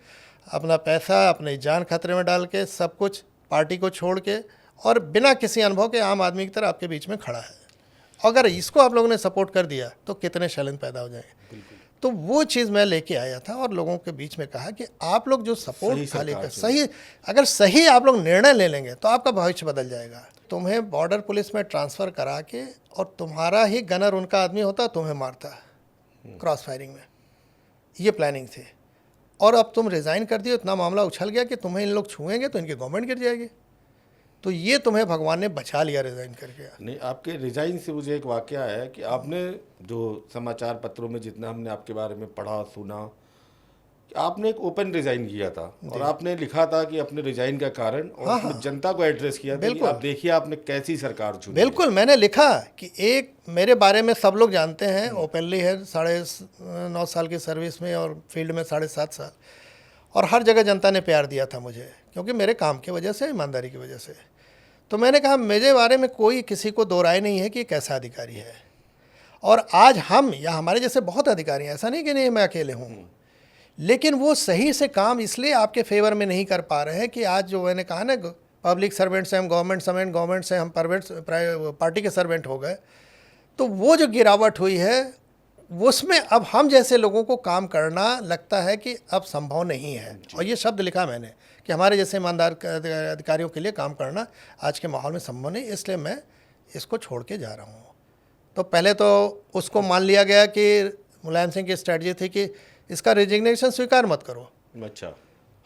अपना पैसा, अपनी जान खतरे में डाल के, सब कुछ पार्टी को छोड़ के और बिना किसी अनुभव के आम आदमी की तरह आपके बीच में खड़ा है। अगर इसको आप लोगों ने सपोर्ट कर दिया तो कितने शैलेंद्र पैदा हो जाएंगे। तो वो चीज़ मैं लेके आया था और लोगों के बीच में कहा कि आप लोग जो सपोर्ट खाली कर सही, अगर सही आप लोग निर्णय ले लेंगे तो आपका भविष्य बदल जाएगा। तुम्हें बॉर्डर पुलिस में ट्रांसफ़र करा के और तुम्हारा ही गनर उनका आदमी होता, तुम्हें मारता क्रॉस फायरिंग में, ये प्लानिंग थी। और अब तुम रिज़ाइन कर दिए, इतना मामला उछल गया कि तुम्हें इन लोग छुएंगे तो इनकी गवर्नमेंट गिर जाएगी। तो ये तुम्हें भगवान ने बचा लिया रिज़ाइन करके। नहीं, आपके रिज़ाइन से मुझे एक वाकया है कि आपने जो समाचार पत्रों में जितना हमने आपके बारे में पढ़ा सुना, आपने एक ओपन रिज़ाइन किया था और आपने लिखा था कि अपने रिज़ाइन का कारण, और अपनी जनता को एड्रेस किया था कि आप देखिए आपने कैसी सरकार चुनी। बिल्कुल, मैंने लिखा कि एक मेरे बारे में सब लोग जानते हैं, ओपनली है, 9.5 साल की सर्विस में और फील्ड में 7.5 साल, और हर जगह जनता ने प्यार दिया था मुझे क्योंकि मेरे काम की वजह से, ईमानदारी की वजह से। तो मैंने कहा मेरे बारे में कोई किसी को दो राय नहीं है कि कैसा अधिकारी है। और आज हम या हमारे जैसे बहुत अधिकारी हैं, ऐसा नहीं कि नहीं मैं अकेले हूँ, लेकिन वो सही से काम इसलिए आपके फेवर में नहीं कर पा रहे हैं कि आज जो मैंने कहा ना, पब्लिक सर्वेंट से हम गवर्नमेंट सर्वेंट, गवर्नमेंट से हम प्राइवेट पार्टी के सर्वेंट हो गए। तो वो जो गिरावट हुई है उसमें अब हम जैसे लोगों को काम करना लगता है कि अब संभव नहीं है। और ये शब्द लिखा मैंने कि हमारे जैसे ईमानदार अधिकारियों के लिए काम करना आज के माहौल में संभव नहीं, इसलिए मैं इसको छोड़ के जा रहा हूँ। तो पहले तो उसको मान लिया गया कि मुलायम सिंह की स्ट्रेटजी थी कि इसका रेजिग्नेशन स्वीकार मत करो, अच्छा,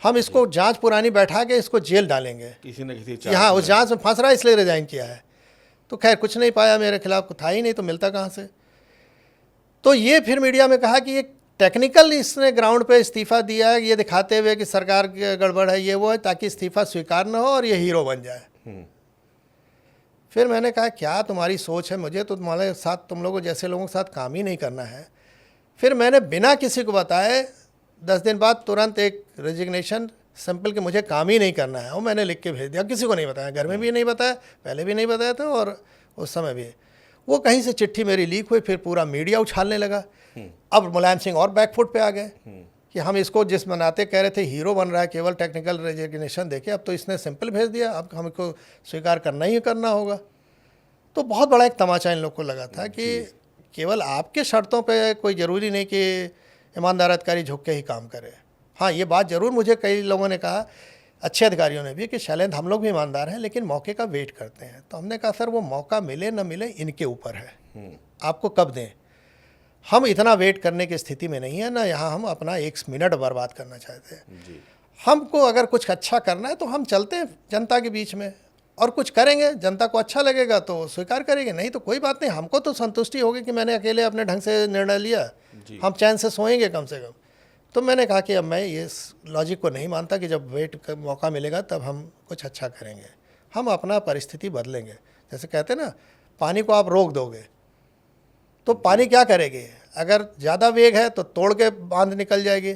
हम इसको जांच पुरानी बैठा के इसको जेल डालेंगे, किसी न किसी यहाँ उस जांच में फंस रहा है इसलिए रिजाइन किया है। तो खैर कुछ नहीं पाया, मेरे खिलाफ था ही नहीं तो मिलता कहाँ से। तो ये फिर मीडिया में कहा कि ये टेक्निकल इसने ग्राउंड पे इस्तीफ़ा दिया है, ये दिखाते हुए कि सरकार की गड़बड़ है, ये वो है, ताकि इस्तीफ़ा स्वीकार न हो और ये हीरो बन जाए। फिर मैंने कहा क्या तुम्हारी सोच है, मुझे तो तुम्हारे साथ, तुम लोगों जैसे लोगों के साथ काम ही नहीं करना है। फिर मैंने बिना किसी को बताए 10 दिन बाद तुरंत एक रेजिग्नेशन सिंपल कि मुझे काम ही नहीं करना है, वो मैंने लिख के भेज दिया, किसी को नहीं बताया, घर में भी नहीं बताया, पहले भी नहीं बताया था और उस समय भी। वो कहीं से चिट्ठी मेरी लीक हुई, फिर पूरा मीडिया उछालने लगा। अब मुलायम सिंह और बैकफुट पे आ गए कि हम इसको जिस बनाते कह रहे थे हीरो बन रहा है केवल टेक्निकल रेजिग्नेशन देके, अब तो इसने सिंपल भेज दिया, अब हमको स्वीकार करना ही करना होगा। तो बहुत बड़ा एक तमाचा इन लोग को लगा था कि केवल आपके शर्तों पे कोई ज़रूरी नहीं कि ईमानदार अधिकारी झुक के ही काम करे। हाँ, ये बात ज़रूर मुझे कई लोगों ने कहा, अच्छे अधिकारियों ने भी, कि शैलेंद्र हम लोग भी ईमानदार हैं लेकिन मौके का वेट करते हैं। तो हमने कहा सर वो मौका मिले न मिले इनके ऊपर है, आपको कब दें। हम इतना वेट करने की स्थिति में नहीं है ना, यहाँ हम अपना 1 मिनट बर्बाद करना चाहते हैं। हमको अगर कुछ अच्छा करना है तो हम चलते हैं जनता के बीच में और कुछ करेंगे, जनता को अच्छा लगेगा तो स्वीकार करेंगे, नहीं तो कोई बात नहीं। हमको तो संतुष्टि होगी कि मैंने अकेले अपने ढंग से निर्णय लिया, हम चैन से सोएंगे कम से कम। तो मैंने कहा कि अब मैं ये लॉजिक को नहीं मानता कि जब वेट का मौका मिलेगा तब हम कुछ अच्छा करेंगे। हम अपना परिस्थिति बदलेंगे। जैसे कहते हैं ना, पानी को आप रोक दोगे तो पानी क्या करेगी, अगर ज़्यादा वेग है तो तोड़ के बांध निकल जाएगी,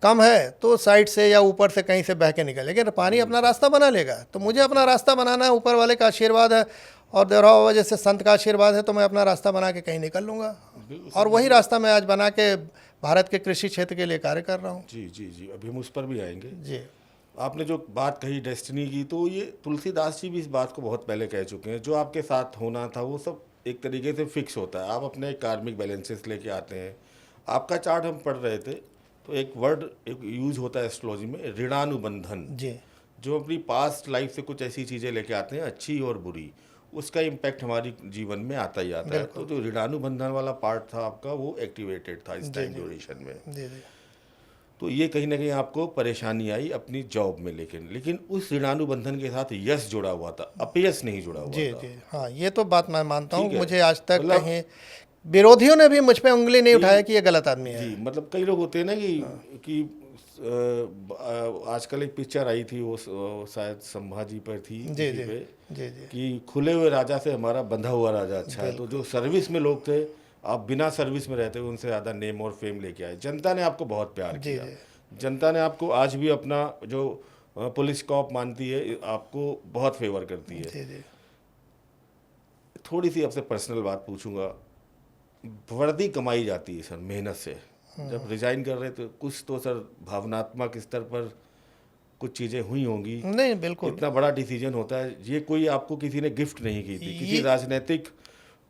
कम है तो साइड से या ऊपर से कहीं से बह के निकलेगी, पानी अपना रास्ता बना लेगा। तो मुझे अपना रास्ता बनाना है, ऊपर वाले का आशीर्वाद है और दोहराव वजह से संत का आशीर्वाद है, तो मैं अपना रास्ता बना के कहीं निकल लूँगा। और वही रास्ता मैं आज बना के भारत के कृषि क्षेत्र के लिए कार्य कर रहा हूँ। जी जी जी, अभी हम उस पर भी आएंगे। जी, आपने जो बात कही डेस्टिनी की, तो ये तुलसीदास जी भी इस बात को बहुत पहले कह चुके हैं। जो आपके साथ होना था वो सब एक तरीके से फिक्स होता है। आप अपने कार्मिक बैलेंसेस लेके आते हैं। आपका चार्ट हम पढ़ रहे थे तो एक वर्ड एक यूज होता है एस्ट्रोलॉजी में, ऋणानुबंधन। जी, जो अपनी पास्ट लाइफ से कुछ ऐसी चीज़ें लेके आते हैं अच्छी और बुरी, उसका इम्पैक्ट हमारी जीवन में आता ही आता है। तो जो ऋणानुबंधन वाला पार्ट था आपका वो एक्टिवेटेड था इस टाइम ड्यूरेशन में। जी, जी, तो ये कहीं ना कहीं आपको परेशानी आई अपनी जॉब में, लेकिन उस ऋणानुबंधन के साथ यश जुड़ा हुआ था, अपयश नहीं जुड़ा हुआ जी, था। जी, हाँ, ये तो बात मैं मानता हूँ। ठीक है। मुझे आज तक मतलब- कहीं विरोधियों ने भी मुझ पे उंगली नहीं उठाया कि ये गलत आदमी है। जी, मतलब कई लोग होते हैं ना कि आजकल एक पिक्चर आई थी वो शायद संभाजी पर थी, जी, इसी जी, पे, जी, जी, कि खुले हुए राजा से हमारा बंधा हुआ राजा अच्छा है। तो जो सर्विस में लोग थे, आप बिना सर्विस में रहते हुए उनसे ज़्यादा नेम और फेम लेके आए। जनता ने आपको बहुत प्यार जी, किया। जी, जनता ने आपको आज भी अपना जो पुलिस कॉप मानती है, आपको बहुत फेवर करती है। जी, जी, थोड़ी सी आपसे पर्सनल बात पूछूंगा। वर्दी कमाई जाती है सर मेहनत से। जब रिजाइन कर रहे तो कुछ तो सर भावनात्मक स्तर पर कुछ चीज़ें हुई होंगी। नहीं, बिल्कुल। इतना बड़ा डिसीजन होता है, ये कोई आपको किसी ने गिफ्ट नहीं की थी, किसी ये- राजनीतिक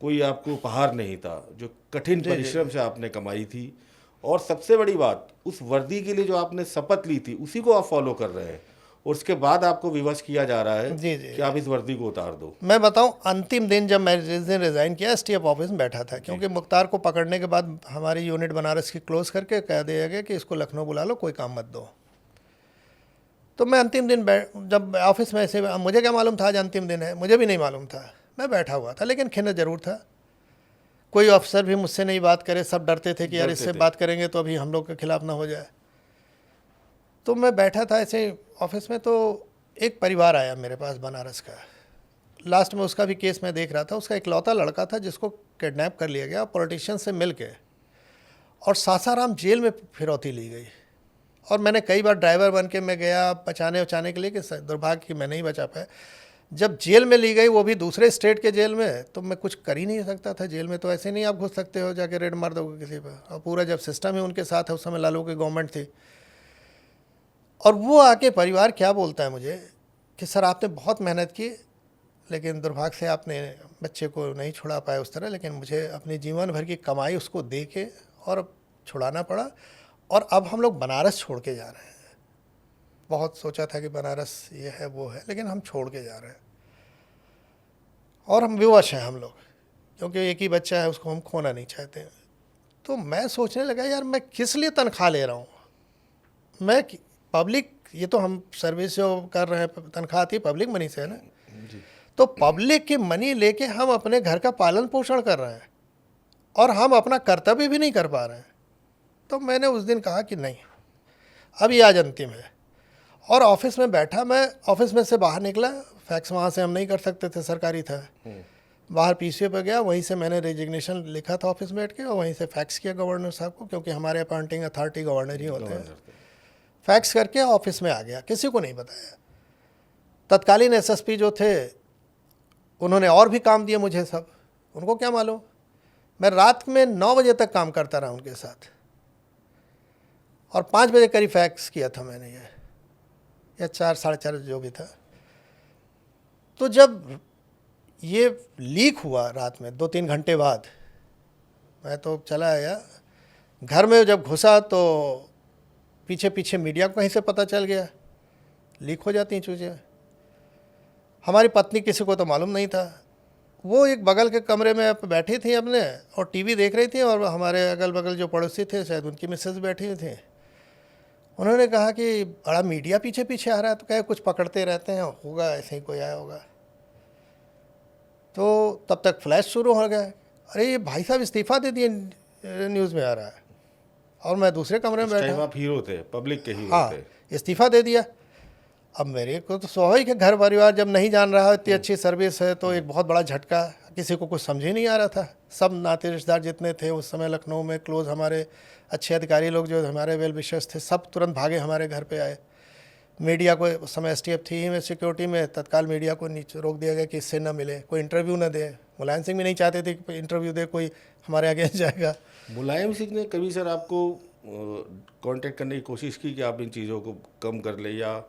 कोई आपको उपहार नहीं था, जो कठिन परिश्रम से आपने कमाई थी। और सबसे बड़ी बात, उस वर्दी के लिए जो आपने शपथ ली थी उसी को आप फॉलो कर रहे हैं, और उसके बाद आपको विवश किया जा रहा है जी, जी। कि आप इस वर्दी को उतार दो। मैं बताऊं, अंतिम दिन जब मैं जिस दिन रिज़ाइन किया, एसटीएफ ऑफिस में बैठा था, क्योंकि मुख्तार को पकड़ने के बाद हमारी यूनिट बनारस की क्लोज करके कह दिया गया कि इसको लखनऊ बुला लो, कोई काम मत दो। तो मैं अंतिम दिन जब ऑफिस में ऐसे, मुझे क्या मालूम था आज अंतिम दिन है, मुझे भी नहीं मालूम था। मैं बैठा हुआ था लेकिन खिन्न ज़रूर था। कोई अफसर भी मुझसे नहीं बात करे, सब डरते थे कि यार इससे बात करेंगे तो अभी हम लोग के खिलाफ ना हो जाए। तो मैं बैठा था ऐसे ऑफिस में, तो एक परिवार आया मेरे पास बनारस का। लास्ट में उसका भी केस मैं देख रहा था। उसका इकलौता लड़का था जिसको किडनैप कर लिया गया पॉलिटिशियन से मिल के, और सासाराम जेल में फिरौती ली गई। और मैंने कई बार ड्राइवर बन के मैं गया बचाने के लिए, कि दुर्भाग्य कि मैं नहीं बचा पाया। जब जेल में ली गई, वो भी दूसरे स्टेट के जेल में, तो मैं कुछ कर ही नहीं सकता था। जेल में तो ऐसे नहीं आप घुस सकते हो जाके रेड मार दोगे किसी पर, और पूरा जब सिस्टम ही उनके साथ है, उस समय लालू की गवर्नमेंट थी। और वो आके परिवार क्या बोलता है मुझे कि सर आपने बहुत मेहनत की, लेकिन दुर्भाग्य से आपने बच्चे को नहीं छुड़ा पाया उस तरह, लेकिन मुझे अपनी जीवन भर की कमाई उसको दे के और छुड़ाना पड़ा, और अब हम लोग बनारस छोड़ के जा रहे हैं। बहुत सोचा था कि बनारस ये है वो है, लेकिन हम छोड़ के जा रहे हैं और हम विवश हैं हम लोग, क्योंकि एक ही बच्चा है, उसको हम खोना नहीं चाहते। तो मैं सोचने लगा यार मैं किस लिए तनख्वाह ले रहा हूँ, मैं पब्लिक, ये तो हम सर्विस जो कर रहे हैं तनख्वाह आती है पब्लिक मनी से है ना, तो पब्लिक की मनी लेके हम अपने घर का पालन पोषण कर रहे हैं और हम अपना कर्तव्य भी नहीं कर पा रहे हैं। तो मैंने उस दिन कहा कि नहीं, अभी आज अंतिम है। और ऑफिस में बैठा, मैं ऑफिस में से बाहर निकला, फैक्स वहाँ से हम नहीं कर सकते थे, सरकारी था। बाहर पीसीओ पे गया, वहीं से मैंने रेजिग्नेशन लिखा था ऑफिस में बैठ के, और वहीं से फैक्स किया गवर्नर साहब को, क्योंकि हमारे अपॉइंटिंग अथॉरिटी गवर्नर ही होते हैं। फैक्स करके ऑफिस में आ गया, किसी को नहीं बताया। तत्कालीन एसएसपी जो थे उन्होंने और भी काम दिए मुझे सब, उनको क्या मालूम। मैं रात में 9 बजे तक काम करता रहा उनके साथ और 5 बजे करीब फैक्स किया था मैंने ये, या 4 साढ़े 4 जो भी था। तो जब ये लीक हुआ रात में 2-3 घंटे बाद, मैं तो चला आया घर में। जब घुसा तो पीछे पीछे मीडिया को कहीं से पता चल गया, लीक हो जाती हैं चीज़ें। हमारी पत्नी किसी को तो मालूम नहीं था, वो एक बगल के कमरे में बैठी थी अपने और टीवी देख रही थी, और हमारे अगल बगल जो पड़ोसी थे शायद उनकी मिसेस बैठी हुई थी। उन्होंने कहा कि बड़ा मीडिया पीछे पीछे आ रहा है, तो कहे कुछ पकड़ते रहते हैं, होगा ऐसे ही कोई आया होगा। तो तब तक फ्लैश शुरू हो गया, अरे ये भाई साहब इस्तीफ़ा दे दिए, न्यूज़ में आ रहा है। और मैं दूसरे कमरे में बैठा। आप हीरो थे, पब्लिक के हीरो हाँ, थे। इस्तीफ़ा दे दिया। अब मेरे को तो स्वाभाविक है, घर परिवार जब नहीं जान रहा, इतनी अच्छी सर्विस है, तो एक बहुत बड़ा झटका। किसी को कुछ समझ ही नहीं आ रहा था। सब नाते रिश्तेदार जितने थे उस समय लखनऊ में क्लोज, हमारे अच्छे अधिकारी लोग जो हमारे वेल विशर्स थे, सब तुरंत भागे हमारे घर पे आए। मीडिया को, उस समय एसटीएफ थी ही में सिक्योरिटी में, तत्काल मीडिया को नीचे रोक दिया गया कि इससे न मिले, कोई इंटरव्यू न दे। मुलायम सिंह भी नहीं चाहते थे कि इंटरव्यू दे कोई, हमारे आगे जाएगा। मुलायम सिंह ने कभी सर आपको कांटेक्ट करने की कोशिश की कि आप इन चीज़ों को कम कर ले, या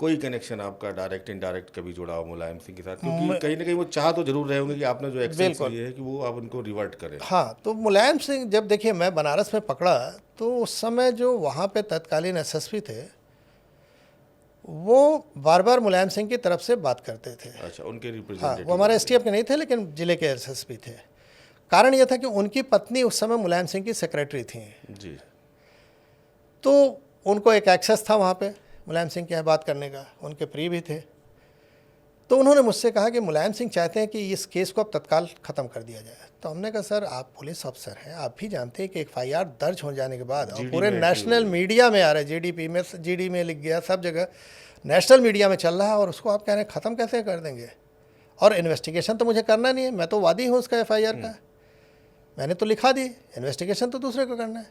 कोई कनेक्शन आपका डायरेक्ट इनडायरेक्ट कभी जुड़ा हो मुलायम सिंह के साथ? क्योंकि कहीं ना कहीं वो चाह तो जरूर रहे होंगे कि आपने जो एक्शन लिए है कि वो आप उनको रिवर्ट करें। हाँ, तो मुलायम सिंह जब देखिए मैं बनारस में पकड़ा, तो उस समय जो वहाँ पे तत्कालीन एसएसपी थे वो बार बार मुलायम सिंह की तरफ से बात करते थे। अच्छा, उनके हाँ, रिप्रेजेंटेटिव? वो हमारे एसटीएफ के नहीं थे, लेकिन जिले के एसएसपी थे। कारण यह था कि उनकी पत्नी उस समय मुलायम सिंह की सेक्रेटरी थी जी। तो उनको एक एक्सेस था वहाँ पे मुलायम सिंह के यहाँ बात करने का, उनके प्रिय भी थे। तो उन्होंने मुझसे कहा कि मुलायम सिंह चाहते हैं कि इस केस को अब तत्काल ख़त्म कर दिया जाए। तो हमने कहा सर आप पुलिस अफसर हैं, आप भी जानते हैं कि एफआईआर दर्ज हो जाने के बाद और पूरे नेशनल मीडिया में आ रहा है, जीडीपी में, जीडी में लिख गया, सब जगह नेशनल मीडिया में चल रहा है, और उसको आप कह रहे हैं ख़त्म कैसे कर देंगे? और इन्वेस्टिगेशन तो मुझे करना नहीं है, मैं तो वादी हूँ उसका एफआईआर का, मैंने तो लिखा दी, इन्वेस्टिगेशन तो दूसरे को करना है।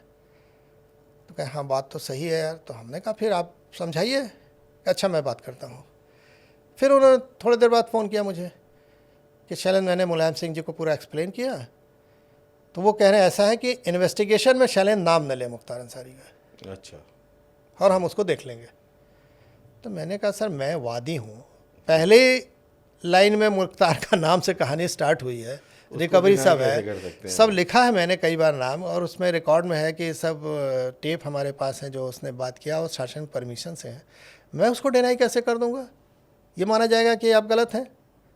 तो कहे हाँ बात तो सही है यार। तो हमने कहा फिर आप समझाइए। अच्छा मैं बात करता हूँ। फिर उन्होंने थोड़ी देर बाद फ़ोन किया मुझे कि शैलेंद्र, मैंने मुलायम सिंह जी को पूरा एक्सप्लेन किया, तो वो कह रहे हैं ऐसा है कि इन्वेस्टिगेशन में शैलेंद्र नाम न ले मुख्तार अंसारी का। अच्छा। और हम उसको देख लेंगे। तो मैंने कहा सर मैं वादी हूँ, पहले लाइन में मुख्तार का नाम से कहानी स्टार्ट हुई है, रिकवरी सब है, सब लिखा है मैंने कई बार नाम, और उसमें रिकॉर्ड में है कि सब टेप हमारे पास है जो उसने बात किया और शासन परमिशन से है। मैं उसको डिनाई कैसे कर दूंगा? ये माना जाएगा कि आप गलत हैं,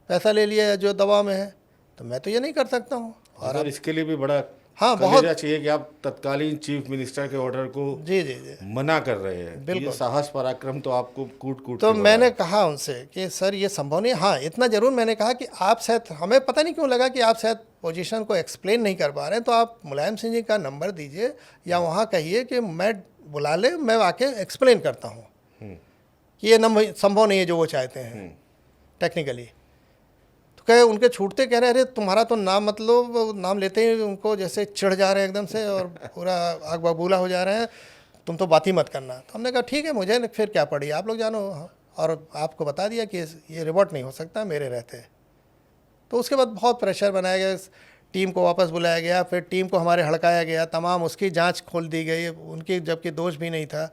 पैसा ले लिया जो दबाव में है, तो मैं तो ये नहीं कर सकता हूँ। और इसके लिए भी बड़ा हाँ बहुत चाहिए कि आप तत्कालीन चीफ मिनिस्टर के ऑर्डर को जी मना कर रहे हैं। बिल्कुल। ये साहस पराक्रम तो आपको कूट तो मैंने कहा उनसे कि सर ये संभव नहीं। हाँ इतना ज़रूर मैंने कहा कि आप शायद, हमें पता नहीं क्यों लगा कि आप शायद पोजीशन को एक्सप्लेन नहीं कर पा रहे हैं, तो आप मुलायम सिंह जी का नंबर दीजिए या वहाँ कहिए कि मैं बुला ले, मैं आके एक्सप्लेन करता हूँ कि ये संभव नहीं है जो वो चाहते हैं टेक्निकली। तो कहे उनके छूटते कह रहे अरे तुम्हारा तो नाम, मतलब नाम लेते ही उनको जैसे चिढ़ जा रहे हैं एकदम से और पूरा आग बबूला हो जा रहे हैं, तुम तो बात ही मत करना। तो हमने कहा ठीक है, मुझे फिर क्या पड़ी, आप लोग जानो, और आपको बता दिया कि ये रिवर्ट नहीं हो सकता मेरे रहते। तो उसके बाद बहुत प्रेशर बनाया गया, टीम को वापस बुलाया गया, फिर टीम को हमारे हड़काया गया, तमाम उसकी जांच खोल दी गई, उनकी जबकि दोष भी नहीं था,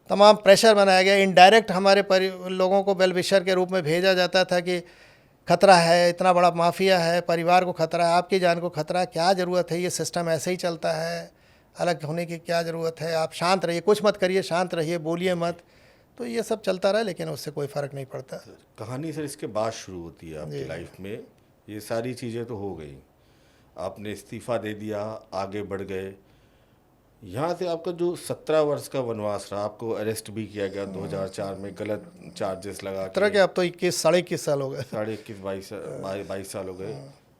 तमाम प्रेशर बनाया गया। इनडायरेक्ट हमारे लोगों को वेल विशर के रूप में भेजा जाता था कि खतरा है, इतना बड़ा माफिया है, परिवार को खतरा है, आपकी जान को खतरा है, क्या ज़रूरत है, ये सिस्टम ऐसे ही चलता है, अलग होने की क्या ज़रूरत है, आप शांत रहिए, कुछ मत करिए, शांत रहिए, बोलिए मत। तो ये सब चलता रहा, लेकिन उससे कोई फ़र्क नहीं पड़ता। कहानी सर इसके बाद शुरू होती है आपकी लाइफ में। ये सारी चीज़ें तो हो गई, आपने इस्तीफ़ा दे दिया, आगे बढ़ गए। यहाँ से आपका जो 17 वर्ष का वनवास रहा, आपको अरेस्ट भी किया गया 2004 में, गलत चार्जेस लगा तरह के। अब तो 21 साढ़े 21 साल हो गए, 22 साल हो गए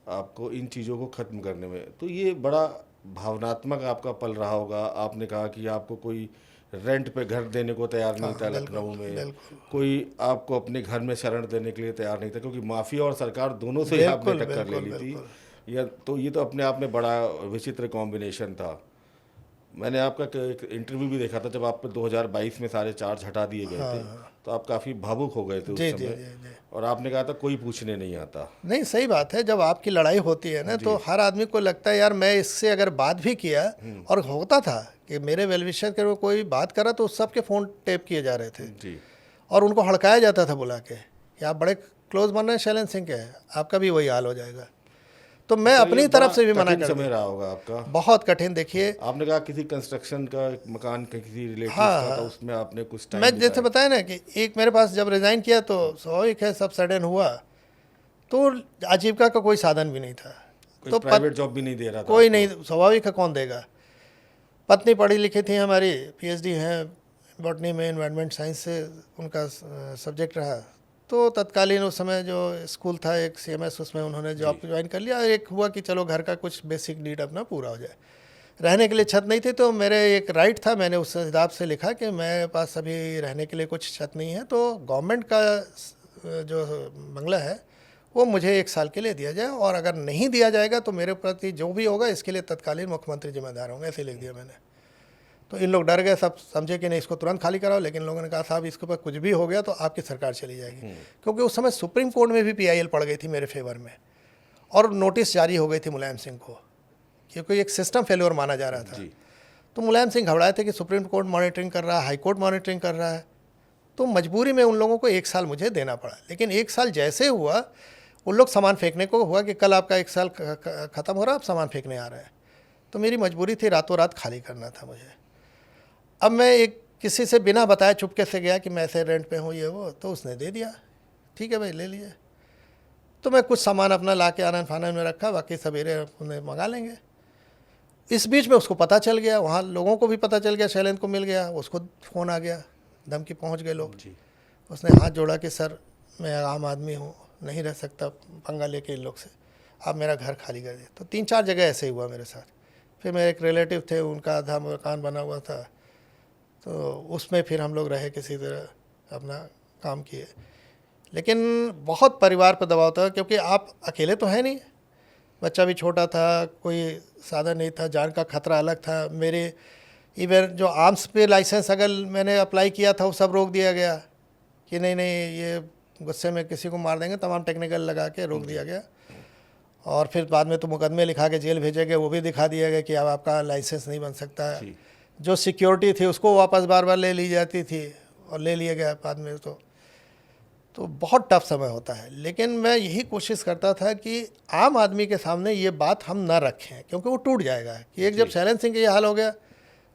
आपको इन चीज़ों को ख़त्म करने में। तो ये बड़ा भावनात्मक आपका पल रहा होगा। आपने कहा कि आपको कोई रेंट पे घर देने को तैयार नहीं था लखनऊ में, कोई आपको अपने घर में शरण देने के लिए तैयार नहीं था, क्योंकि माफिया और सरकार दोनों से ही आपने टक्कर ले ली थी। या तो ये तो अपने आप में बड़ा विचित्र कॉम्बिनेशन था। मैंने आपका एक इंटरव्यू भी देखा था जब आप 2022 में सारे चार्ज हटा दिए गए थे, तो आप काफ़ी भावुक हो गए थे उस जी जी समय। जी जी। और आपने कहा था कोई पूछने नहीं आता। नहीं, सही बात है। जब आपकी लड़ाई होती है ना तो हर आदमी को लगता है यार मैं इससे अगर बात भी किया, और होता था कि मेरे वेलविशर के कोई बात करा तो सबके फ़ोन टेप किए जा रहे थे जी और उनको हड़काया जाता था बुला के कि आप बड़े क्लोज बन रहे हैं शैलेंद्र सिंह के, आपका भी वही हाल हो जाएगा। तो मैं तो ये अपनी बड़ा तरफ से भी मना कठिन कर समय दिया। रहा होगा आपका। बहुत कठिन। देखिए, आपने कहा किसी कंस्ट्रक्शन का एक मकान का किसी रिलेटिव हाँ का था, हाँ, उसमें आपने कुछ टाइम मैं जैसे बिताया। बताया ना कि एक मेरे पास जब रिज़ाइन किया तो स्वाभाविक है सब सडन हुआ, तो आजीविका का कोई साधन भी नहीं था। कोई तो प्राइवेट जॉब भी नहीं दे रहा था कोई आपको। नहीं, स्वाभाविक है, कौन देगा। पत्नी पढ़ी लिखी थी हमारी, पीएचडी हैं बॉटनी में, एनवायरनमेंट साइंस से उनका सब्जेक्ट रहा। तो तत्कालीन उस समय जो स्कूल था एक सीएमएस, उसमें उन्होंने जॉब ज्वाइन कर लिया। एक हुआ कि चलो घर का कुछ बेसिक नीड अपना पूरा हो जाए। रहने के लिए छत नहीं थी, तो मेरे एक राइट था, मैंने उस हिसाब से लिखा कि मेरे पास अभी रहने के लिए कुछ छत नहीं है, तो गवर्नमेंट का जो बंगला है वो मुझे 1 साल के लिए दिया जाए, और अगर नहीं दिया जाएगा तो मेरे प्रति जो भी होगा इसके लिए तत्कालीन मुख्यमंत्री जिम्मेदार होंगे, ऐसे लिख दिया मैंने। तो इन लोग डर गए, सब समझे कि नहीं इसको तुरंत खाली कराओ, लेकिन लोगों ने कहा साहब इसके ऊपर कुछ भी हो गया तो आपकी सरकार चली जाएगी। क्योंकि उस समय सुप्रीम कोर्ट में भी पीआईएल पड़ गई थी मेरे फेवर में, और नोटिस जारी हो गई थी मुलायम सिंह को, क्योंकि एक सिस्टम फेल्योर माना जा रहा था। तो मुलायम सिंह घबराए थे कि सुप्रीम कोर्ट मॉनिटरिंग कर रहा है, हाई कोर्ट मॉनिटरिंग कर रहा है। तो मजबूरी में उन लोगों को 1 साल मुझे देना पड़ा। लेकिन 1 साल जैसे हुआ, उन लोग सामान फेंकने को हुआ कि कल आपका 1 साल ख़त्म हो रहा है, आप सामान फेंकने आ रहे हैं। तो मेरी मजबूरी थी, रातों रात खाली करना था मुझे। अब मैं एक किसी से बिना बताए चुपके से गया कि मैं ऐसे रेंट पे हूँ ये वो, तो उसने दे दिया, ठीक है भाई ले लिए। तो मैं कुछ सामान अपना ला के आनन फानन में रखा, बाकी सवेरे उन्हें मंगा लेंगे। इस बीच में उसको पता चल गया, वहाँ लोगों को भी पता चल गया, शैलेंद्र को मिल गया, उसको फ़ोन आ गया, धमकी पहुँच गए लोग। उसने हाथ जोड़ा कि सर मैं आम आदमी हूँ, नहीं रह सकता पंगा लेके इन लोग से, आप मेरा घर खाली कर दिए। तो 3-4 जगह ऐसे ही हुआ मेरे साथ। फिर मेरे एक रिलेटिव थे, उनका आधा मकान बना हुआ था, तो उसमें फिर हम लोग रहे, किसी तरह अपना काम किए। लेकिन बहुत परिवार पर दबाव था, क्योंकि आप अकेले तो हैं नहीं, बच्चा भी छोटा था, कोई साधन नहीं था, जान का खतरा अलग था। मेरे इवन जो आर्म्स पे लाइसेंस अगर मैंने अप्लाई किया था वो सब रोक दिया गया कि नहीं नहीं ये गुस्से में किसी को मार देंगे, तमाम टेक्निकल लगा के रोक दिया गया। और फिर बाद में तो मुकदमे लिखा के जेल भेजे गए, वो भी दिखा दिया गया कि अब आपका लाइसेंस नहीं बन सकता है। जो सिक्योरिटी थी उसको वापस बार बार ले ली जाती थी, और ले लिया गया बाद में। तो बहुत टफ समय होता है। लेकिन मैं यही कोशिश करता था कि आम आदमी के सामने ये बात हम ना रखें, क्योंकि वो टूट जाएगा कि एक जब शैलेंद्र सिंह का ये हाल हो गया,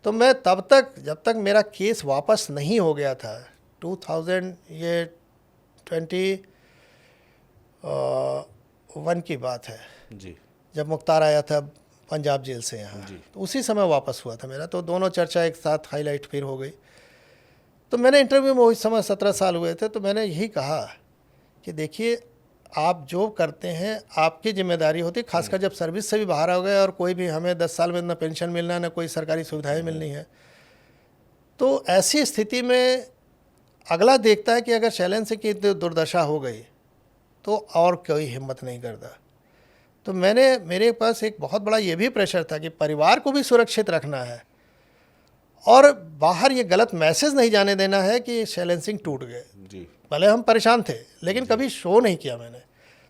तो मैं तब तक, जब तक मेरा केस वापस नहीं हो गया था, 2021 की बात है जी, जब मुख्तार आया था पंजाब जेल से यहाँ, तो उसी समय वापस हुआ था मेरा। तो दोनों चर्चा एक साथ हाईलाइट फिर हो गई। तो मैंने इंटरव्यू में उस समय 17 साल हुए थे, तो मैंने यही कहा कि देखिए आप जो करते हैं आपकी जिम्मेदारी होती है, खासकर जब सर्विस से भी बाहर हो गए और कोई भी, हमें 10 साल में ना पेंशन मिलना, ना कोई सरकारी सुविधाएं मिलनी है। तो ऐसी स्थिति में अगला देखता है कि अगर शैलेंद्र सिंह की दुर्दशा हो गई तो और कोई हिम्मत नहीं करता। तो मेरे पास एक बहुत बड़ा ये भी प्रेशर था कि परिवार को भी सुरक्षित रखना है, और बाहर ये गलत मैसेज नहीं जाने देना है कि शैलेंद्र सिंह टूट गए। भले हम परेशान थे, लेकिन कभी शो नहीं किया मैंने।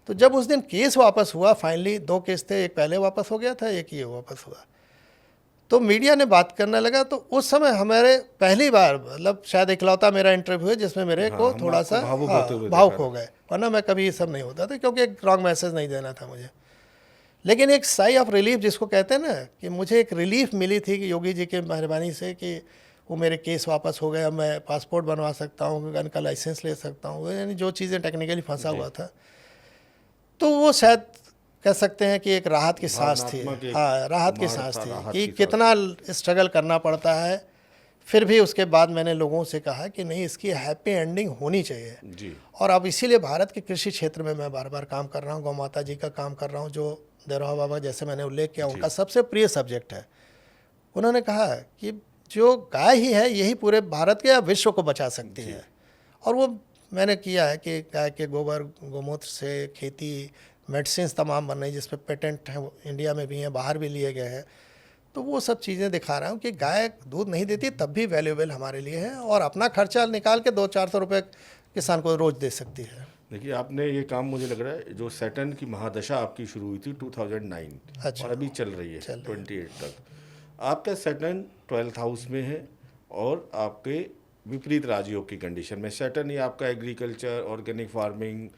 तो जब उस दिन केस वापस हुआ, फाइनली 2 केस थे, एक पहले वापस हो गया था, एक ये वापस हुआ, तो मीडिया ने बात करने लगा। तो उस समय हमारे पहली बार, मतलब शायद इकलौता मेरा इंटरव्यू है जिसमें मेरे को थोड़ा सा भावुक हो गए, वरना मैं कभी ये सब नहीं होता था, क्योंकि एक रॉन्ग मैसेज नहीं देना था मुझे। लेकिन एक साई ऑफ रिलीफ जिसको कहते हैं ना, कि मुझे एक रिलीफ मिली थी कि योगी जी की मेहरबानी से कि वो मेरे केस वापस हो गया, मैं पासपोर्ट बनवा सकता हूँ, गन का लाइसेंस ले सकता हूँ, यानी जो चीज़ें टेक्निकली फंसा हुआ था। तो वो शायद कह सकते हैं कि एक राहत की सांस थी। हाँ, राहत की सांस थी कि कितना स्ट्रगल करना पड़ता है। फिर भी उसके बाद मैंने लोगों से कहा कि नहीं, इसकी हैप्पी एंडिंग होनी चाहिए जी। और अब इसीलिए भारत के कृषि क्षेत्र में मैं बार बार काम कर रहा हूँ, गौ माता जी का काम कर रहा हूँ, जो देवराव बाबा जैसे मैंने उल्लेख किया उनका सबसे प्रिय सब्जेक्ट है। उन्होंने कहा कि जो गाय ही है यही पूरे भारत के या विश्व को बचा सकती है, और वो मैंने किया है कि गाय के गोबर गोमूत्र से खेती, मेडिसिन तमाम बन रही, जिस पे पेटेंट है, इंडिया में भी हैं, बाहर भी लिए गए हैं। तो वो सब चीज़ें दिखा रहा हूँ कि गाय दूध नहीं देती तब भी वैल्यूएबल हमारे लिए है, और अपना खर्चा निकाल के 200-400 रुपये किसान को रोज़ दे सकती है। देखिए, आपने ये काम, मुझे लग रहा है, जो सैटर्न की महादशा आपकी शुरू हुई थी 2009 अच्छा। और अभी चल रही है 28 तक। आपका सैटर्न 12th हाउस में है और आपके विपरीत राजयोग की कंडीशन में। सैटर्न ही आपका एग्रीकल्चर, ऑर्गेनिक फार्मिंग,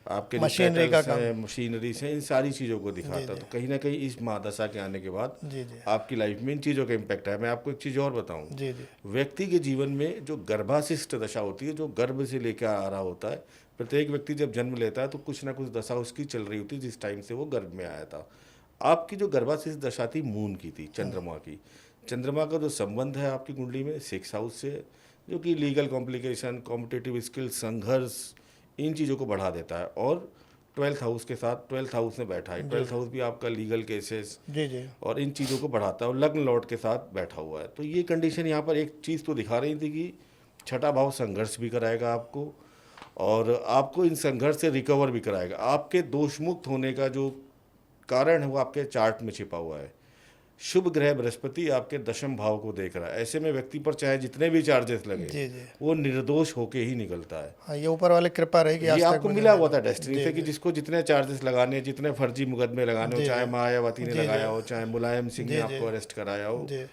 आपके जो मशीनरी का कैटल्स हैं, मशीनरी से, इन सारी चीज़ों को दिखाता है। तो कहीं ना कहीं इस महादशा के आने के बाद जी जी आपकी लाइफ में इन चीज़ों का इम्पैक्ट है। मैं आपको एक चीज़ और बताऊं, जी जी व्यक्ति के जीवन में जो गर्भाशिष्ट दशा होती है, जो गर्भ से लेकर आ रहा होता है, प्रत्येक व्यक्ति जब जन्म लेता है तो कुछ ना कुछ दशा उसकी चल रही होती है जिस टाइम से वो गर्भ में आया था। आपकी जो गर्भाशिष्ट दशा थी मून की थी, चंद्रमा की। चंद्रमा का जो संबंध है आपकी कुंडली में 6 हाउस से, जो कि लीगल कॉम्प्लिकेशन, कॉम्पिटिटिव स्किल, संघर्ष, इन चीज़ों को बढ़ा देता है। और 12th हाउस के साथ 12th हाउस में बैठा है, 12th हाउस भी आपका लीगल केसेस जी जी और इन चीज़ों को बढ़ाता है, और लग्न लॉर्ड के साथ बैठा हुआ है। तो ये कंडीशन यहाँ पर एक चीज़ तो दिखा रही थी कि छठा भाव संघर्ष भी कराएगा आपको, और आपको इन संघर्ष से रिकवर भी कराएगा। आपके दोष मुक्त होने का जो कारण है वो आपके चार्ट में छिपा हुआ है। शुभ ग्रह बृहस्पति आपके 10th भाव को देख रहा है। ऐसे में व्यक्ति पर चाहे जितने भी चार्जेस लगे, जी जी वो निर्दोष होके ही निकलता है। हाँ, ये ऊपर वाले कृपा रहेगी। आज ये तक आपको मुझे मिला हुआ नहीं- था डेस्टिनी से कि जिसको जितने चार्जेस लगाने, जितने फर्जी मुकदमे लगाने हो, जी, चाहे जी। मायावती ने जी, जी। लगाया हो, चाहे मुलायम सिंह ने जी, आपको जी। अरेस्ट कराया हो, जी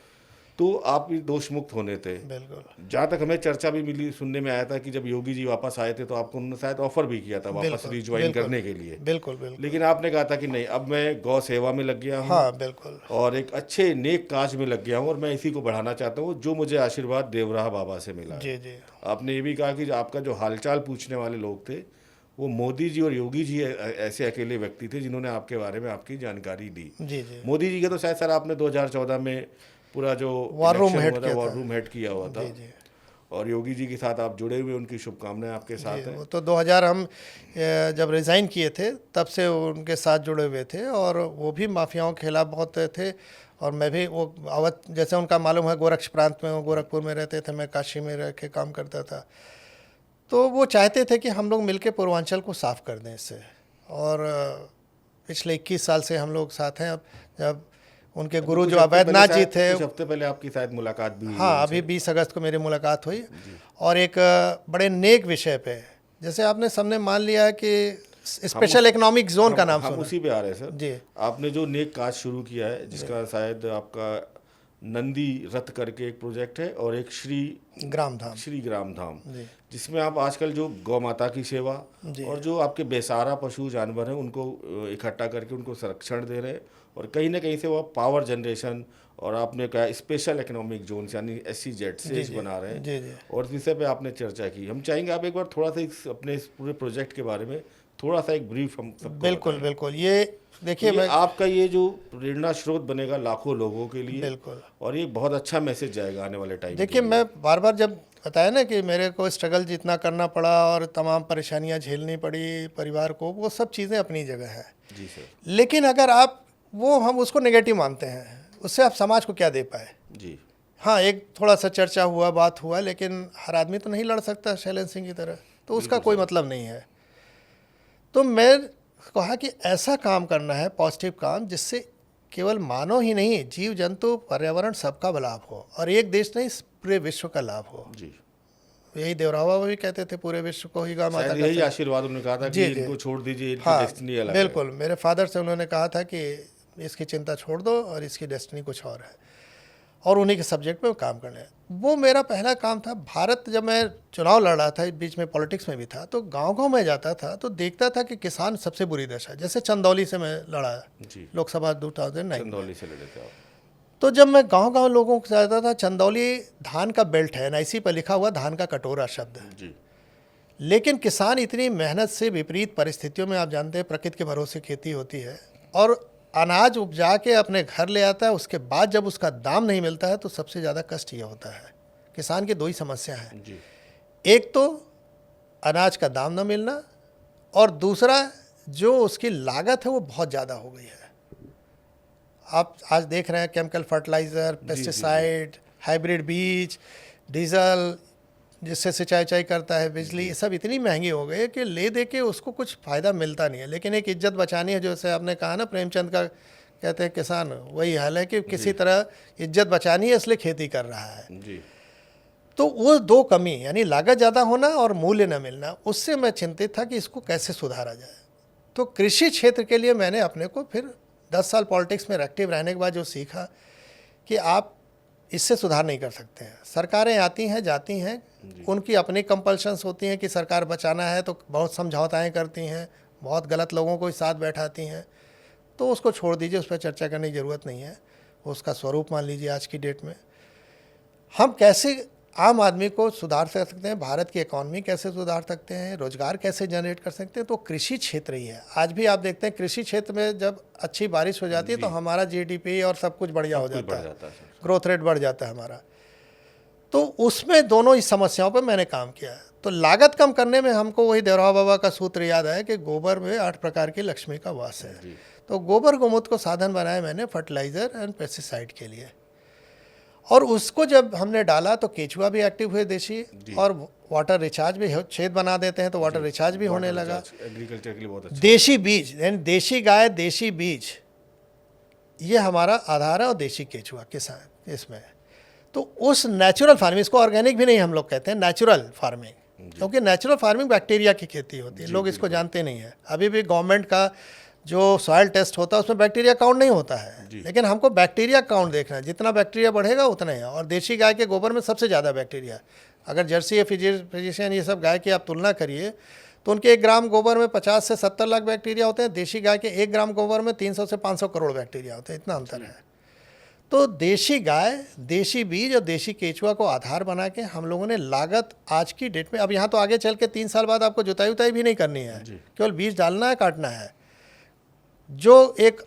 तो आप भी दोष मुक्त होने थे। बिल्कुल जहाँ तक हमें चर्चा भी मिली, सुनने में आया था कि जब योगी जी वापस आए थे तो आपको उन्होंने शायद ऑफर भी किया था वापस बिल्कुल, रिज्वाइन बिल्कुल। करने के लिए, बिल्कुल बिल्कुल लेकिन आपने कहा था कि नहीं, अब मैं गौ सेवा में लग गया हूँ हाँ बिल्कुल और एक अच्छे नेक काज में लग गया हूँ, और मैं इसी को बढ़ाना चाहता हूँ जो मुझे आशीर्वाद देवराह बाबा से मिला है। जी जी आपने ये भी कहा कि आपका जो हालचाल पूछने वाले लोग थे वो मोदी जी और योगी जी ऐसे अकेले व्यक्ति थे जिन्होंने आपके बारे में आपकी जानकारी दी। जी जी मोदी जी के तो शायद सर आपने 2014 में पूरा जो वॉर रूम इलेक्शन हेड हुआ था, किया वॉर था। रूम हेड किया हुआ था। जी जी और योगी जी के साथ आप जुड़े हुए, उनकी शुभकामनाएं आपके साथ जी, हैं। वो तो 2000 हम जब रिज़ाइन किए थे तब से उनके साथ जुड़े हुए थे, और वो भी माफियाओं के खिलाफ बहुत थे। और मैं भी वो अवध, जैसे उनका मालूम है गोरक्ष प्रांत में, वो गोरखपुर में रहते थे, मैं काशी में रह के काम करता था। तो वो चाहते थे कि हम लोग मिलके पूर्वांचल को साफ़ कर दें इससे। और पिछले 21 साल से हम लोग साथ हैं। अब जब उनके गुरु जो अवैधनाथ जी थे, कुछ हफ्ते पहले आपकी शायद मुलाकात भी हुई हाँ उनसे। अभी 20 अगस्त को मेरी मुलाकात हुई, और एक बड़े नेक विषय पे, जैसे आपने सबने मान लिया है कि स्पेशल इकोनॉमिक जोन का नाम हम सुना। उसी पे आ रहे हैं सर। जी आपने जो नेक काज शुरू किया है, जिसका शायद आपका नंदी रथ करके एक प्रोजेक्ट है, और एक ग्राम धाम श्री ग्राम धाम, जी जिसमें आप आजकल जो गौ माता की सेवा जी और जो आपके बेसहारा पशु जानवर हैं उनको इकट्ठा करके उनको संरक्षण दे रहे हैं, और कहीं ना कहीं से वो पावर जनरेशन, और आपने कहा स्पेशल इकोनॉमिक जोन यानी SEZ जी से बना रहे हैं, जी जी और इस विषय पे आपने चर्चा की। हम चाहेंगे आप एक बार थोड़ा सा अपने इस पूरे प्रोजेक्ट के बारे में थोड़ा सा एक ब्रीफ हम सबको बिल्कुल बताएं। बिल्कुल। ये देखिए ये मैं आपका ये जो प्रेरणा स्रोत बनेगा लाखों लोगों के लिए, बिल्कुल और ये बहुत अच्छा मैसेज जाएगा आने वाले टाइम देखिए, मैं बार बार जब बताया ना कि मेरे को स्ट्रगल जितना करना पड़ा और तमाम परेशानियां झेलनी पड़ी परिवार को, वो सब चीज़ें अपनी जगह है। जी सर। लेकिन अगर आप हम उसको नेगेटिव मानते हैं, उससे आप समाज को क्या दे पाए। जी हाँ, एक थोड़ा सा चर्चा हुआ, बात हुआ, लेकिन हर आदमी तो नहीं लड़ सकता शैलेंद्र सिंह की तरह, तो उसका कोई मतलब नहीं है। तो मैं कहा कि ऐसा काम करना है, पॉजिटिव काम, जिससे केवल मानव ही नहीं, जीव जंतु, पर्यावरण, सबका लाभ हो, और एक देश नहीं पूरे विश्व का लाभ हो। जी, यही देवराव बाबा भी कहते थे, पूरे विश्व को ही गौ माता शायद का यही आशीर्वाद उन्होंने कहा था जी, कि जी। इनको छोड़ दीजिए, इनकी हाँ डेस्टिनी अलग है। बिल्कुल, मेरे फादर से उन्होंने कहा था कि इसकी चिंता छोड़ दो और इसकी डेस्टिनी कुछ और है, और उन्हीं के सब्जेक्ट पे काम करना है। वो मेरा पहला काम था। भारत, जब मैं चुनाव लड़ रहा था, बीच में पॉलिटिक्स में भी था, तो गांव-गांव में जाता था तो देखता था कि किसान सबसे बुरी दशा। जैसे चंदौली से मैं लड़ा जी, लोकसभा 2009 में। चंदौली से लड़े थे आप। तो जब मैं गांव-गांव लोगों को जाता था, चंदौली धान का बेल्ट है, NIC पर लिखा हुआ धान का कटोरा शब्द है, जी, लेकिन किसान इतनी मेहनत से, विपरीत परिस्थितियों में, आप जानते हैं प्रकृति के भरोसे खेती होती है, और अनाज उपजा के अपने घर ले आता है। उसके बाद जब उसका दाम नहीं मिलता है तो सबसे ज़्यादा कष्ट ये होता है। किसान की दो ही समस्या है, जी, एक तो अनाज का दाम न मिलना, और दूसरा जो उसकी लागत है वो बहुत ज़्यादा हो गई है। आप आज देख रहे हैं केमिकल फर्टिलाइज़र, पेस्टिसाइड, हाइब्रिड बीज, डीजल, जिससे सिंचाई करता है, बिजली, ये सब इतनी महंगी हो गई है कि ले दे के उसको कुछ फ़ायदा मिलता नहीं है। लेकिन एक इज्जत बचानी है, जैसे आपने कहा ना, प्रेमचंद का कहते हैं किसान वही हाल है कि किसी तरह इज्जत बचानी है इसलिए खेती कर रहा है। जी। तो वो दो कमी यानी लागत ज़्यादा होना और मूल्य न मिलना, उससे मैं चिंतित था कि इसको कैसे सुधारा जाए। तो कृषि क्षेत्र के लिए मैंने अपने को फिर 10 साल पॉलिटिक्स में एक्टिव रहने के बाद जो सीखा कि आप इससे सुधार नहीं कर सकते हैं। सरकारें आती हैं जाती हैं, उनकी अपनी कंपल्शंस होती हैं कि सरकार बचाना है तो बहुत समझौताएं करती हैं, बहुत गलत लोगों को साथ बैठाती हैं, तो उसको छोड़ दीजिए, उस पर चर्चा करने की ज़रूरत नहीं है। उसका स्वरूप मान लीजिए आज की डेट में हम कैसे आम आदमी को सुधार सकते हैं, भारत की इकॉनमी कैसे सुधार सकते हैं, रोजगार कैसे जनरेट कर सकते हैं, तो कृषि क्षेत्र ही है। आज भी आप देखते हैं कृषि क्षेत्र में जब अच्छी बारिश हो जाती है तो हमारा जीडीपी और सब कुछ बढ़िया हो जाता है, ग्रोथ रेट बढ़ जाता है हमारा। तो उसमें दोनों ही समस्याओं पर मैंने काम किया है। तो लागत कम करने में हमको वही देवरा बाबा का सूत्र याद आया कि गोबर में 8 प्रकार की लक्ष्मी का वास है। तो गोबर गोमूत्र को साधन बनाया मैंने फर्टिलाइज़र एंड पेस्टिसाइड के लिए, और उसको जब हमने डाला तो केचुआ भी एक्टिव हुए देशी, और वाटर रिचार्ज भी, छेद बना देते हैं तो वाटर रिचार्ज भी होने लगा। एग्रीकल्चर के लिए बहुत अच्छा। देशी बीज यानी देशी गाय देशी बीज ये हमारा आधार है, और देशी केचुआ किसान इसमें। तो उस नेचुरल फार्मिंग, इसको ऑर्गेनिक भी नहीं हम लोग कहते हैं, नेचुरल फार्मिंग, क्योंकि नेचुरल फार्मिंग बैक्टीरिया की खेती होती है, लोग इसको जानते नहीं है। अभी भी गवर्नमेंट का जो सॉइल टेस्ट होता है उसमें बैक्टीरिया काउंट नहीं होता है, लेकिन हमको बैक्टीरिया काउंट देखना है, जितना बैक्टीरिया बढ़ेगा उतना ही है। और देशी गाय के गोबर में सबसे ज़्यादा बैक्टीरिया है। अगर जर्सी या फिजिशियन ये सब गाय की आप तुलना करिए तो उनके 1 ग्राम गोबर में 50 से 70 लाख बैक्टीरिया होते हैं, देशी गाय के 1 ग्राम गोबर में 300 से 500 करोड़ बैक्टीरिया होते हैं, इतना अंतर है। तो देशी गाय, देशी बीज और देशी केचुआ को आधार बना के हम लोगों ने लागत आज की डेट में, अब यहाँ तो आगे चल के 3 साल बाद आपको जुताई उताई भी नहीं करनी है, केवल बीज डालना है, काटना है। जो एक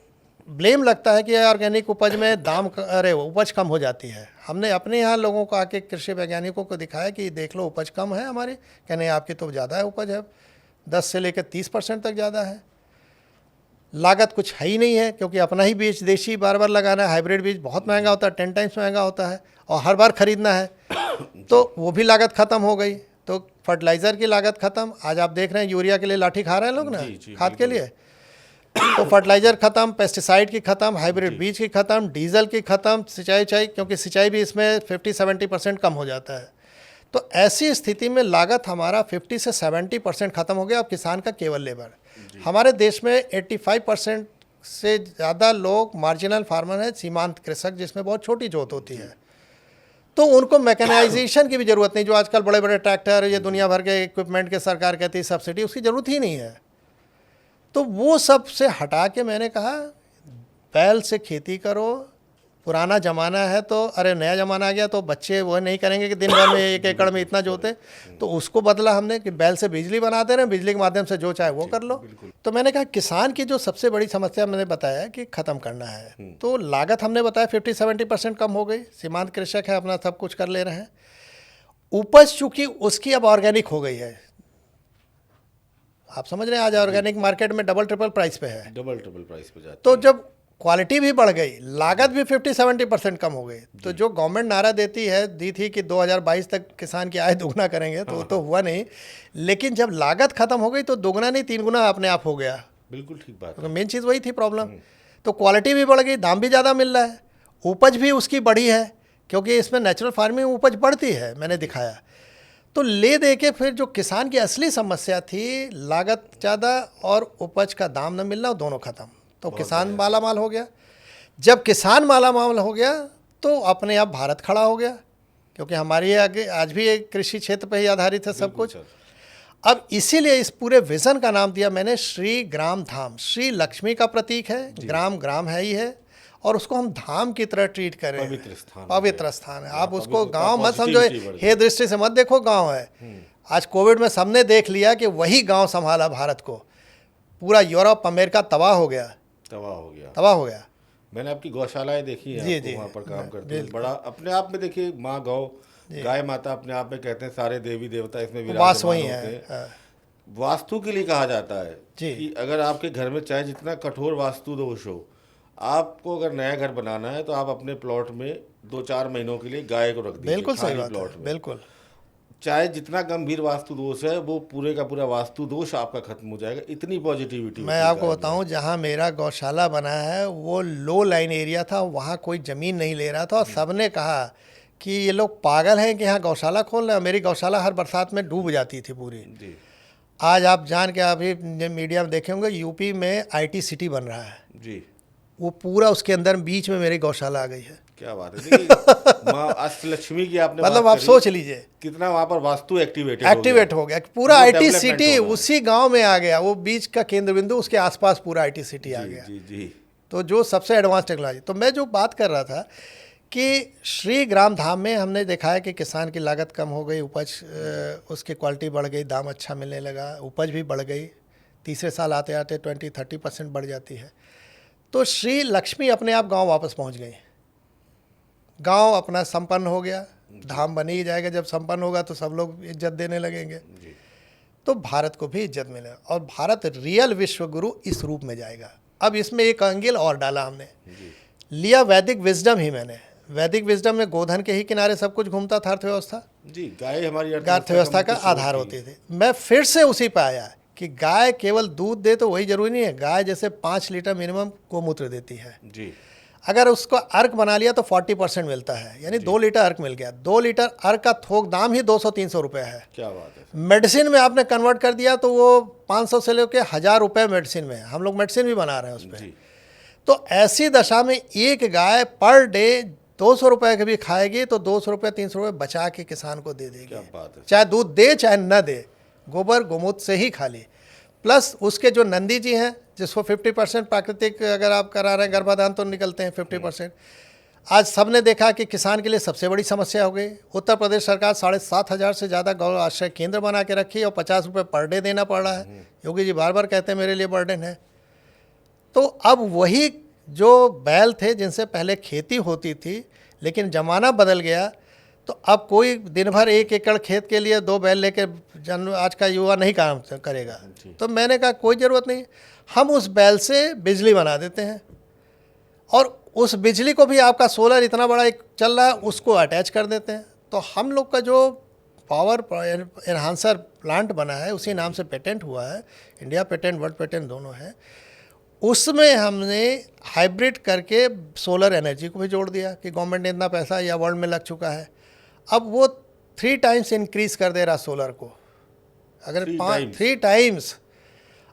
ब्लेम लगता है कि ऑर्गेनिक उपज में दाम उपज कम हो जाती है, हमने अपने यहाँ लोगों को आके कृषि वैज्ञानिकों को दिखाया कि देख लो उपज कम है हमारी, कहने आपकी तो ज़्यादा है उपज है, 10 से लेकर 30% तक ज़्यादा है। लागत कुछ है ही नहीं है, क्योंकि अपना ही बीज देशी बार बार लगाना है, हाइब्रिड बीज बहुत महंगा होता है, 10 टाइम्स महंगा होता है, और हर बार ख़रीदना है, तो वो भी लागत ख़त्म हो गई। तो फर्टिलाइज़र की लागत ख़त्म। आज आप देख रहे हैं यूरिया के लिए लाठी खा रहे हैं लोग ना, खाद के लिए, तो फर्टिलाइज़र ख़त्म, पेस्टिसाइड की ख़त्म, हाइब्रिड बीज की ख़त्म, डीजल की ख़त्म, सिंचाई क्योंकि सिंचाई भी इसमें 50-70% कम हो जाता है। तो ऐसी स्थिति में लागत हमारा 50 से 70% ख़त्म हो गया। अब किसान का केवल लेबर, हमारे देश में 85% से ज़्यादा लोग मार्जिनल फार्मर हैं, सीमांत कृषक, जिसमें बहुत छोटी जोत होती है। तो उनको मैकेनाइजेशन की भी ज़रूरत नहीं, जो आजकल बड़े बड़े ट्रैक्टर, ये दुनिया भर के इक्विपमेंट के सरकार कहती है सब्सिडी, उसकी ज़रूरत ही नहीं है। तो वो सब से हटा के मैंने कहा बैल से खेती करो। पुराना ज़माना है तो, अरे नया ज़माना आ गया तो बच्चे वो नहीं करेंगे कि दिन भर में 1 एकड़ में इतना जोते, तो उसको बदला हमने कि बैल से बिजली बनाते रहे, बिजली के माध्यम से जो चाहे वो कर लो। तो मैंने कहा किसान की जो सबसे बड़ी समस्या मैंने बताया कि ख़त्म करना है, तो लागत हमने बताया 50-70% कम हो गई। सीमांत कृषक है, अपना सब कुछ कर ले रहे हैं। उपज चूँकि उसकी अब ऑर्गेनिक हो गई है, आप समझ रहे हैं, आज ऑर्गेनिक मार्केट में डबल ट्रिपल प्राइस पे है, डबल प्राइस पे जाती तो जब क्वालिटी भी बढ़ गई, लागत भी 50-70% कम हो गई। तो जो गवर्नमेंट नारा दी थी कि 2022 तक किसान की आय दोगुना करेंगे, तो हुआ नहीं। लेकिन जब लागत खत्म हो गई तो दोगुना नहीं 3 गुना अपने आप हो गया। बिल्कुल ठीक बात तो मेन चीज़ वही थी प्रॉब्लम। तो क्वालिटी भी बढ़ गई, दाम भी ज़्यादा मिल रहा है, उपज भी उसकी बढ़ी है, क्योंकि इसमें नेचुरल फार्मिंग उपज बढ़ती है, मैंने दिखाया। तो ले दे के फिर जो किसान की असली समस्या थी, लागत ज़्यादा और उपज का दाम न मिलना, दोनों ख़त्म। तो किसान मालामाल हो गया। जब किसान मालामाल हो गया तो अपने आप भारत खड़ा हो गया, क्योंकि हमारी आगे आज भी एक कृषि क्षेत्र पर ही आधारित है सब कुछ। अब इसीलिए इस पूरे विज़न का नाम दिया मैंने श्री ग्राम धाम। श्री लक्ष्मी का प्रतीक है, ग्राम ग्राम है ही है, और उसको हम धाम की तरह ट्रीट करें, पवित्र स्थान है। आप उसको गांव मत समझो, हे दृष्टि से मत देखो गांव है। आज कोविड में सबने देख लिया कि वही गांव संभाला भारत को। पूरा यूरोप अमेरिका तबाह हो गया। मैंने आपकी गौशालाएं देखी हैं, जी, वहाँ पर काम करते हैं, बड़ा अपने आप में देखिए, माँ गौ, गाय माता अपने आप में कहते हैं, सारे देवी देवता इसमें विराजमान होते हैं। वास्तु के लिए कहा जाता है कि अगर आपके घर में चाहे जितना कठोर वास्तु दोष हो, आपको अगर नया घर बनाना है तो आप अपने प्लॉट में 2-4 महीनों के लिए गाय को रख दीजिए। बिल्कुल सही बात है, बिल्कुल। चाहे जितना गंभीर वास्तु दोष है वो पूरे का पूरा वास्तु दोष आपका खत्म हो जाएगा, इतनी पॉजिटिविटी मैं आपको बताऊं, जहां मेरा गौशाला बना है वो लो लाइन एरिया था, वहां कोई ज़मीन नहीं ले रहा था और सबने कहा कि ये लोग पागल हैं कि यहाँ गौशाला खोल रहे हैं। मेरी गौशाला हर बरसात में डूब जाती थी पूरी। जी आज आप जान के अभी मीडिया में देखे होंगे, यूपी में IT सिटी बन रहा है, जी, वो पूरा उसके अंदर बीच में मेरी गौशाला आ गई है। क्या बात है। देखिए, माँ अष्टलक्ष्मी की आपने मतलब बात आप करी, सोच लीजिए कितना वहाँ पर वास्तु एक्टिवेट हो गया, पूरा वो IT डेवलपमेंट सिटी हो गया। उसी गांव में आ गया, वो बीच का केंद्र बिंदु, उसके आसपास पूरा IT सिटी आ जी गया। जी जी। तो जो सबसे एडवांस टेक्नोलॉजी, तो मैं जो बात कर रहा था कि श्री ग्राम धाम में हमने देखा है कि किसान की लागत कम हो गई, उपज उसकी क्वालिटी बढ़ गई, दाम अच्छा मिलने लगा, उपज भी बढ़ गई, तीसरे साल आते आते 20-30% बढ़ जाती है। तो श्री लक्ष्मी अपने आप गांव वापस पहुंच गई, गांव अपना संपन्न हो गया, धाम बन ही जाएगा, जब संपन्न होगा तो सब लोग इज्जत देने लगेंगे, तो भारत को भी इज्जत मिलेगा और भारत रियल विश्व गुरु इस रूप में जाएगा। अब इसमें एक एंगल और डाला हमने, लिया वैदिक विजडम ही। मैंने वैदिक विजडम में गोधन के ही किनारे सब कुछ घूमता था, अर्थव्यवस्था जी, गाय हमारी अर्थव्यवस्था का आधार होती थी। मैं फिर से उसी पे आया कि गाय केवल दूध दे तो वही जरूरी नहीं है, गाय जैसे 5 लीटर मिनिमम गोमूत्र देती है, जी, अगर उसको अर्क बना लिया तो 40% मिलता है, यानी 2 लीटर अर्क मिल गया। 2 लीटर अर्क का थोक दाम ही 200-300 रुपये है। क्या बात है। मेडिसिन में आपने कन्वर्ट कर दिया तो वो 500 से लेकर 1000 रुपये मेडिसिन में, हम लोग मेडिसिन भी बना रहे हैं उस पर। तो ऐसी दशा में एक गाय पर डे 200 रुपये की भी खाएगी तो 200 रुपये 300 रुपये बचा के किसान को दे देगी। क्या बात है। चाहे दूध दे चाहे न दे, गोबर गोमूत्र से ही खा ले। प्लस उसके जो नंदी जी हैं, जिसको 50% प्राकृतिक अगर आप करा रहे हैं गर्भाधान तो निकलते हैं 50%। आज सबने देखा कि किसान के लिए सबसे बड़ी समस्या हो गई। उत्तर प्रदेश सरकार 7,500 से ज़्यादा गौ आश्रय केंद्र बना के रखी और 50 रुपये पर डे देना पड़ रहा है। योगी जी बार बार कहते हैं मेरे लिए बर्डन है। तो अब वही जो बैल थे जिनसे पहले खेती होती थी, लेकिन ज़माना बदल गया, तो अब कोई दिन भर 1 एकड़ खेत के लिए 2 बैल लेके आज का युवा नहीं काम करेगा। तो मैंने कहा कोई ज़रूरत नहीं, हम उस बैल से बिजली बना देते हैं और उस बिजली को भी आपका सोलर इतना बड़ा एक चल रहा है उसको अटैच कर देते हैं। तो हम लोग का जो पावर एनहांसर प्लांट बना है उसी नाम से पेटेंट हुआ है, इंडिया पेटेंट वर्ल्ड पेटेंट दोनों है। उसमें हमने हाइब्रिड करके सोलर एनर्जी को भी जोड़ दिया कि गवर्नमेंट ने इतना पैसा या वर्ल्ड में लग चुका है, अब वो 3 टाइम्स इंक्रीज कर दे रहा सोलर को। अगर 3 टाइम्स,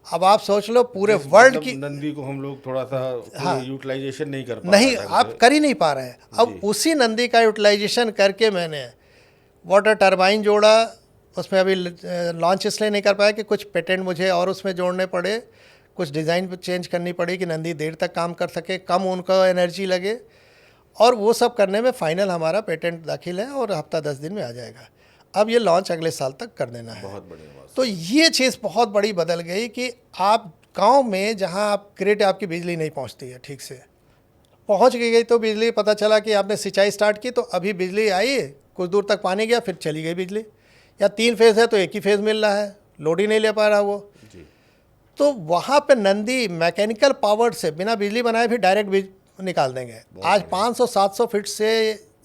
अब आप सोच लो पूरे वर्ल्ड की नंदी को हम लोग थोड़ा सा हाँ, यूटिलाइजेशन नहीं कर पा नहीं, रहे आप कर ही नहीं पा रहे हैं। अब उसी नंदी का यूटिलाइजेशन करके मैंने वाटर टरबाइन जोड़ा, उसमें अभी लॉन्च इसलिए नहीं कर पाया कि कुछ पेटेंट मुझे और उसमें जोड़ने पड़े, कुछ डिज़ाइन चेंज करनी पड़ी कि नंदी देर तक काम कर सके, कम उनका एनर्जी लगे, और वो सब करने में फाइनल हमारा पेटेंट दाखिल है और हफ्ता 10 दिन में आ जाएगा। अब ये लॉन्च अगले साल तक कर देना है। बहुत बढ़िया बात। तो ये चीज़ बहुत बड़ी बदल गई कि आप गांव में जहां आप ग्रिड आपकी बिजली नहीं पहुंचती है, ठीक से पहुंच गई तो बिजली, पता चला कि आपने सिंचाई स्टार्ट की तो अभी बिजली आई, कुछ दूर तक पानी गया फिर चली गई बिजली, या 3 फेज़ है तो एक ही फेज़ मिल रहा है, लोड ही नहीं ले पा रहा वो। तो वहाँ पे नंदी मैकेनिकल पावर से बिना बिजली बनाए भी डायरेक्ट निकाल देंगे। आज 500-700 फीट से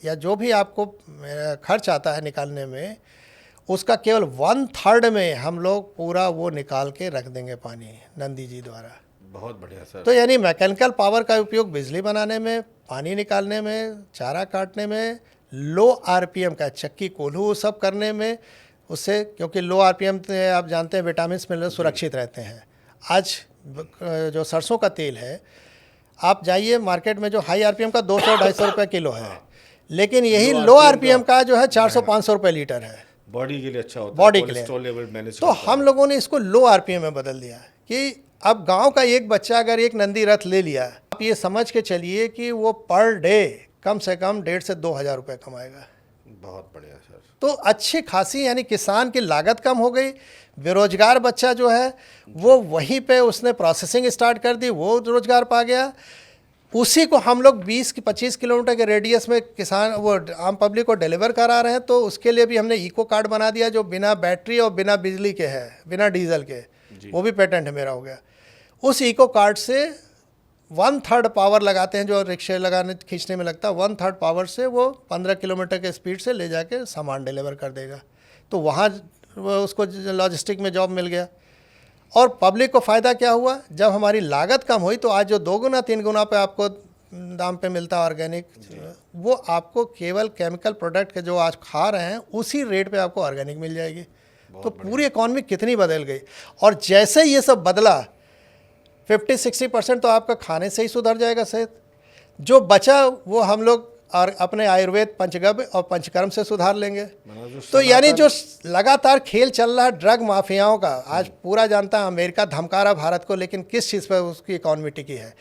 या जो भी आपको खर्च आता है निकालने में, उसका केवल 1/3 में हम लोग पूरा वो निकाल के रख देंगे पानी नंदी जी द्वारा। बहुत बढ़िया सर। तो यानी मैकेनिकल पावर का उपयोग बिजली बनाने में, पानी निकालने में, चारा काटने में, लो आरपीएम का चक्की कोल्हू सब करने में, उससे क्योंकि लो आरपीएम से आप जानते हैं विटामिन मिनरल सुरक्षित रहते हैं। आज जो सरसों का तेल है, आप जाइए मार्केट में जो हाई आरपीएम का 200-250 रुपये किलो है, लेकिन यही लो आरपीएम का जो है 400-500 रुपये लीटर है। बॉडी के लिए अच्छा होता है, बॉडी के लिए। तो हम लोगों ने इसको लो आरपीएम में बदल दिया कि अब गांव का एक बच्चा अगर एक नंदी रथ ले लिया, आप ये समझ के चलिए कि वो पर डे कम से कम 1,500 से 2,000 रुपये कमाएगा। बहुत बढ़िया सर। तो अच्छी खासी, यानी किसान की लागत कम हो गई, बेरोजगार बच्चा जो है वो वहीं पे उसने प्रोसेसिंग स्टार्ट कर दी, वो रोजगार पा गया। उसी को हम लोग 20-25 किलोमीटर के रेडियस में किसान वो आम पब्लिक को डिलीवर करा रहे हैं। तो उसके लिए भी हमने इको कार्ड बना दिया जो बिना बैटरी और बिना बिजली के है, बिना डीजल के, वो भी पेटेंट है मेरा हो गया। उस इको कार्ड से 1/3 पावर लगाते हैं जो रिक्शे लगाने खींचने में लगता है, 1/3 पावर से वो 15 किलोमीटर के स्पीड से ले जाके सामान डिलीवर कर देगा। तो वहाँ उसको लॉजिस्टिक में जॉब मिल गया। और पब्लिक को फ़ायदा क्या हुआ, जब हमारी लागत कम हुई तो आज जो 2 गुना 3 गुना पे आपको दाम पे मिलता है ऑर्गेनिक, वो आपको केवल केमिकल प्रोडक्ट के जो आज खा रहे हैं उसी रेट पे आपको ऑर्गेनिक मिल जाएगी। तो पूरी इकॉनमी कितनी बदल गई। और जैसे ये सब बदला 50-60% तो आपका खाने से ही सुधर जाएगा सेहत। जो बचा वो हम लोग और अपने आयुर्वेद, पंचगव्य और पंचकर्म से सुधार लेंगे। तो यानी जो लगातार खेल चल रहा है ड्रग माफियाओं का, आज पूरा जानता है अमेरिका धमका रहा भारत को, लेकिन किस चीज़ पर उसकी इकॉनमी टिकी है?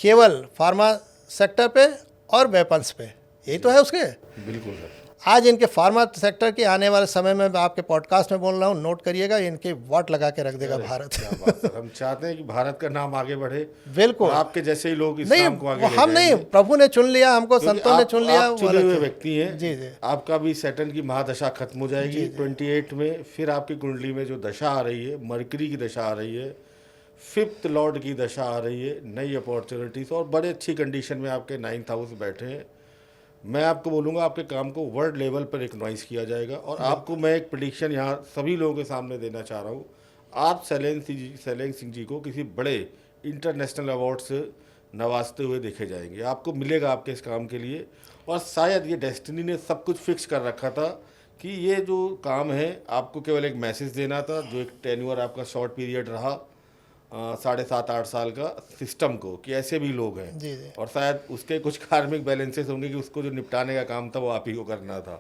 केवल फार्मा सेक्टर पे और वेपन्स पे, यही तो है उसके। बिल्कुल सर। आज इनके फार्मा सेक्टर के आने वाले समय में मैं आपके पॉडकास्ट में बोल रहा हूँ, नोट करिएगा, इनके वाट लगा के रख देगा भारत। क्या बात सर, हम चाहते हैं कि भारत का नाम आगे बढ़े। बिल्कुल। और आपके जैसे ही लोग इस नहीं, काम को आगे ले हम नहीं, जाएंगे। प्रभु ने चुन लिया हमको, संतों ने चुन लिया। आप चुने हुए व्यक्ति हैं। जी जी। आपका भी सैटर्न की महादशा खत्म हो जाएगी 28 में। फिर आपकी कुंडली में जो दशा आ रही है, मरकरी की दशा आ रही है, 5th लॉर्ड की दशा आ रही है, नई अपॉर्चुनिटीज और बड़े अच्छी कंडीशन में आपके 9th हाउस बैठे हैं। मैं आपको बोलूँगा आपके काम को वर्ल्ड लेवल पर रिकॉग्नाइज किया जाएगा। और आपको मैं एक प्रेडिक्शन यहाँ सभी लोगों के सामने देना चाह रहा हूँ। आप शैलेंद्र सिंह जी को किसी बड़े इंटरनेशनल अवार्ड से नवाजते हुए देखे जाएंगे। आपको मिलेगा आपके इस काम के लिए। और शायद ये डेस्टिनी ने सब कुछ फिक्स कर रखा था कि ये जो काम है आपको केवल एक मैसेज देना था, जो एक टेन्योर आपका शॉर्ट पीरियड रहा 7.5-8 साल का सिस्टम को, कि ऐसे भी लोग हैं। जी जी। और शायद उसके कुछ कार्मिक बैलेंसेस होंगे कि उसको जो निपटाने का काम था वो आप ही को करना था,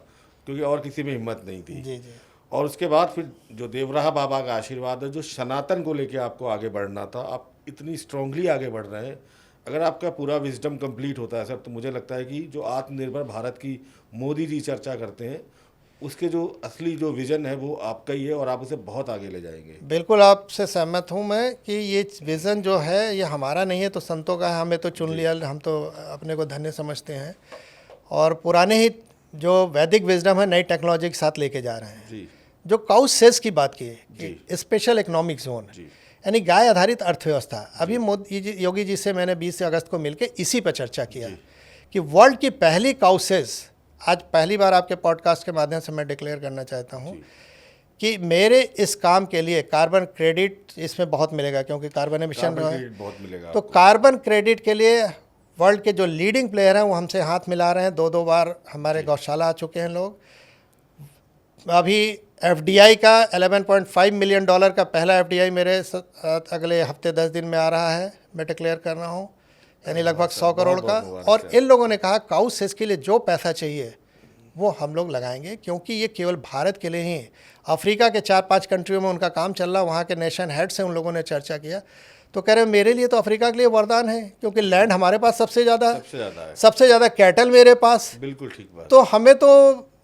क्योंकि और किसी में हिम्मत नहीं थी। जी जी। और उसके बाद फिर जो देवराहा बाबा का आशीर्वाद है, जो सनातन को लेके आपको आगे बढ़ना था, आप इतनी स्ट्रांगली आगे बढ़ रहे हैं। अगर आपका पूरा विजडम कंप्लीट होता है सर, तो मुझे लगता है कि जो आत्मनिर्भर भारत की मोदी जी चर्चा करते हैं, उसके जो असली जो विज़न है वो आपका ही है और आप उसे बहुत आगे ले जाएंगे। बिल्कुल आपसे सहमत हूँ मैं कि ये विज़न जो है ये हमारा नहीं है, तो संतों का है, हमें तो चुन लिया, हम तो अपने को धन्य समझते हैं और पुराने ही जो वैदिक विजडम है नई टेक्नोलॉजी के साथ लेके जा रहे हैं। जी। जो काउस सेस की बात की कि स्पेशल इकोनॉमिक जोन, यानी गाय आधारित अर्थव्यवस्था, अभी मोदी जी, योगी जी से मैंने 20 अगस्त को मिलकर इसी पर चर्चा किया कि वर्ल्ड की पहली काउसेस आज पहली बार आपके पॉडकास्ट के माध्यम से मैं डिक्लेयर करना चाहता हूँ कि मेरे इस काम के लिए कार्बन क्रेडिट इसमें बहुत मिलेगा, क्योंकि कार्बन एमिशन बहुत मिलेगा। तो कार्बन क्रेडिट के लिए वर्ल्ड के जो लीडिंग प्लेयर हैं वो हमसे हाथ मिला रहे हैं। 2-2 बार हमारे गौशाला आ चुके हैं लोग। अभी FDI का $11.5 मिलियन का पहला FDI मेरे अगले हफ्ते 10 दिन में आ रहा है, मैं डिक्लेयर कर रहा हूँ, यानी लगभग 100 करोड़ का। और इन लोगों ने कहा काउस सेस के लिए जो पैसा चाहिए वो हम लोग लगाएंगे, क्योंकि ये केवल भारत के लिए ही, अफ्रीका के 4-5 कंट्रियों में उनका काम चल रहा, वहाँ के नेशन हेड से उन लोगों ने चर्चा किया, तो कह रहे मेरे लिए तो अफ्रीका के लिए वरदान है, क्योंकि लैंड हमारे पास सबसे ज़्यादा है, सबसे ज़्यादा कैटल मेरे पास। बिल्कुल ठीक बात। तो हमें तो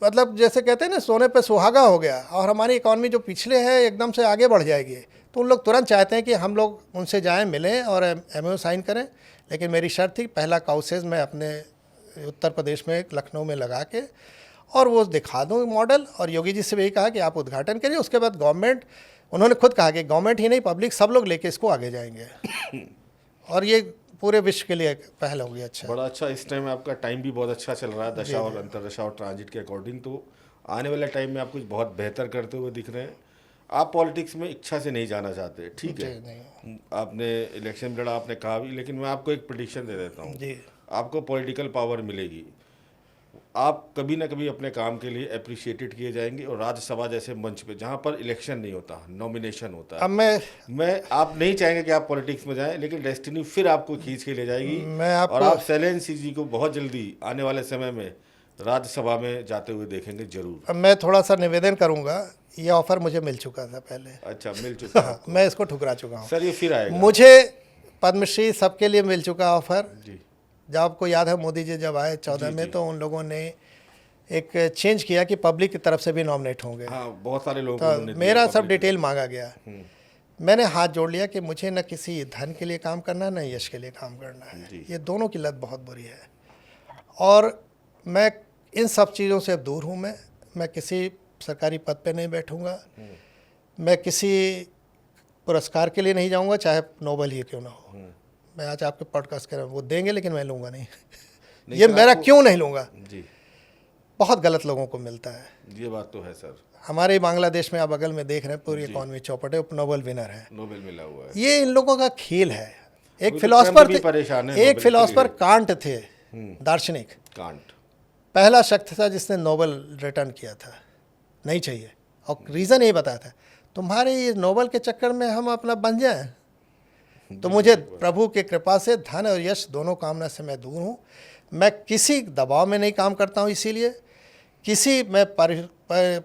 मतलब जैसे कहते हैं ना, सोने पे सुहागा हो गया, और हमारी इकॉनमी जो पिछले है एकदम से आगे बढ़ जाएगी। तो उन लोग तुरंत चाहते हैं कि हम लोग उनसे जाएं, मिलें और MOU साइन करें। लेकिन मेरी शर्त थी पहला काउसेज मैं अपने उत्तर प्रदेश में लखनऊ में लगा के और वो दिखा दूँ मॉडल। और योगी जी से भी कहा कि आप उद्घाटन करिए, उसके बाद गवर्नमेंट, उन्होंने खुद कहा कि गवर्नमेंट ही नहीं पब्लिक सब लोग लेके इसको आगे जाएंगे और ये पूरे विश्व के लिए पहल होगी। अच्छा, बड़ा अच्छा। इस टाइम आपका टाइम भी बहुत अच्छा चल रहा है, दशा और अंतरदशा और ट्रांजिट के अकॉर्डिंग। तो आने वाले टाइम में आप कुछ बहुत बेहतर करते हुए दिख रहे हैं। आप पॉलिटिक्स में इच्छा से नहीं जाना चाहते, ठीक है, आपने इलेक्शन लड़ा, आपने कहा भी, लेकिन मैं आपको एक प्रेडिक्शन दे देता हूँ, आपको पॉलिटिकल पावर मिलेगी। आप कभी ना कभी अपने काम के लिए अप्रिशिएटेड किए जाएंगे। और राज्यसभा जैसे मंच पे जहाँ पर इलेक्शन नहीं होता, नॉमिनेशन होता है, अब मैं आप नहीं चाहेंगे कि आप पॉलिटिक्स में जाएं, लेकिन डेस्टिनी फिर आपको खींच के ले जाएगी। और आप शैलेंद्र सिंह जी को बहुत जल्दी आने वाले समय में राज्यसभा में जाते हुए देखेंगे जरूर। अब मैं थोड़ा सा निवेदन करूंगा, ये ऑफर मुझे मिल चुका था पहले। अच्छा, मिल चुका है? मैं इसको ठुकरा चुका हूँ सर, ये फिर आएगा। मुझे पद्मश्री सबके लिए मिल चुका ऑफर जी। जब आपको याद है मोदी जी जब आए 14 में, तो उन लोगों ने एक चेंज किया कि पब्लिक की तरफ से भी नॉमिनेट होंगे। हाँ, बहुत सारे लोग। तो मेरा सब डिटेल मांगा गया, मैंने हाथ जोड़ लिया कि मुझे न किसी धन के लिए काम करना, न यश के लिए काम करना है। ये दोनों की लत बहुत बुरी है और मैं इन सब चीज़ों से दूर हूँ। मैं किसी सरकारी पद पे नहीं बैठूँगा, मैं किसी पुरस्कार के लिए नहीं जाऊँगा, चाहे नोबल ही क्यों ना हो। मैं आज आपके पॉडकास्ट कर रहा हूँ, वो देंगे लेकिन मैं लूँगा नहीं, ये मेरा क्यों नहीं लूँगा जी। बहुत गलत लोगों को मिलता है, ये बात तो है सर। हमारे बांग्लादेश में आप बगल में देख रहे हैं पूरी इकॉनमी चौपट है, नोबेल विनर है। नोबेल मिला हुआ है। ये इन लोगों का खेल है। एक अभी तो फिलोसफर ट्रम्प भी परेशान है एक नोबेल फिलोसफर के लिए। कांट थे, दार्शनिक, कांट। पहला शख्स था जिसने नोबेल रिटर्न किया था, नहीं चाहिए, और रीज़न यही बताया था, तुम्हारे ये नोबेल के चक्कर में हम अपना बन जाएं, तो मुझे प्रभु की कृपा से धन और यश दोनों कामना से मैं दूर हूँ। मैं किसी दबाव में नहीं काम करता हूँ, इसीलिए किसी मैं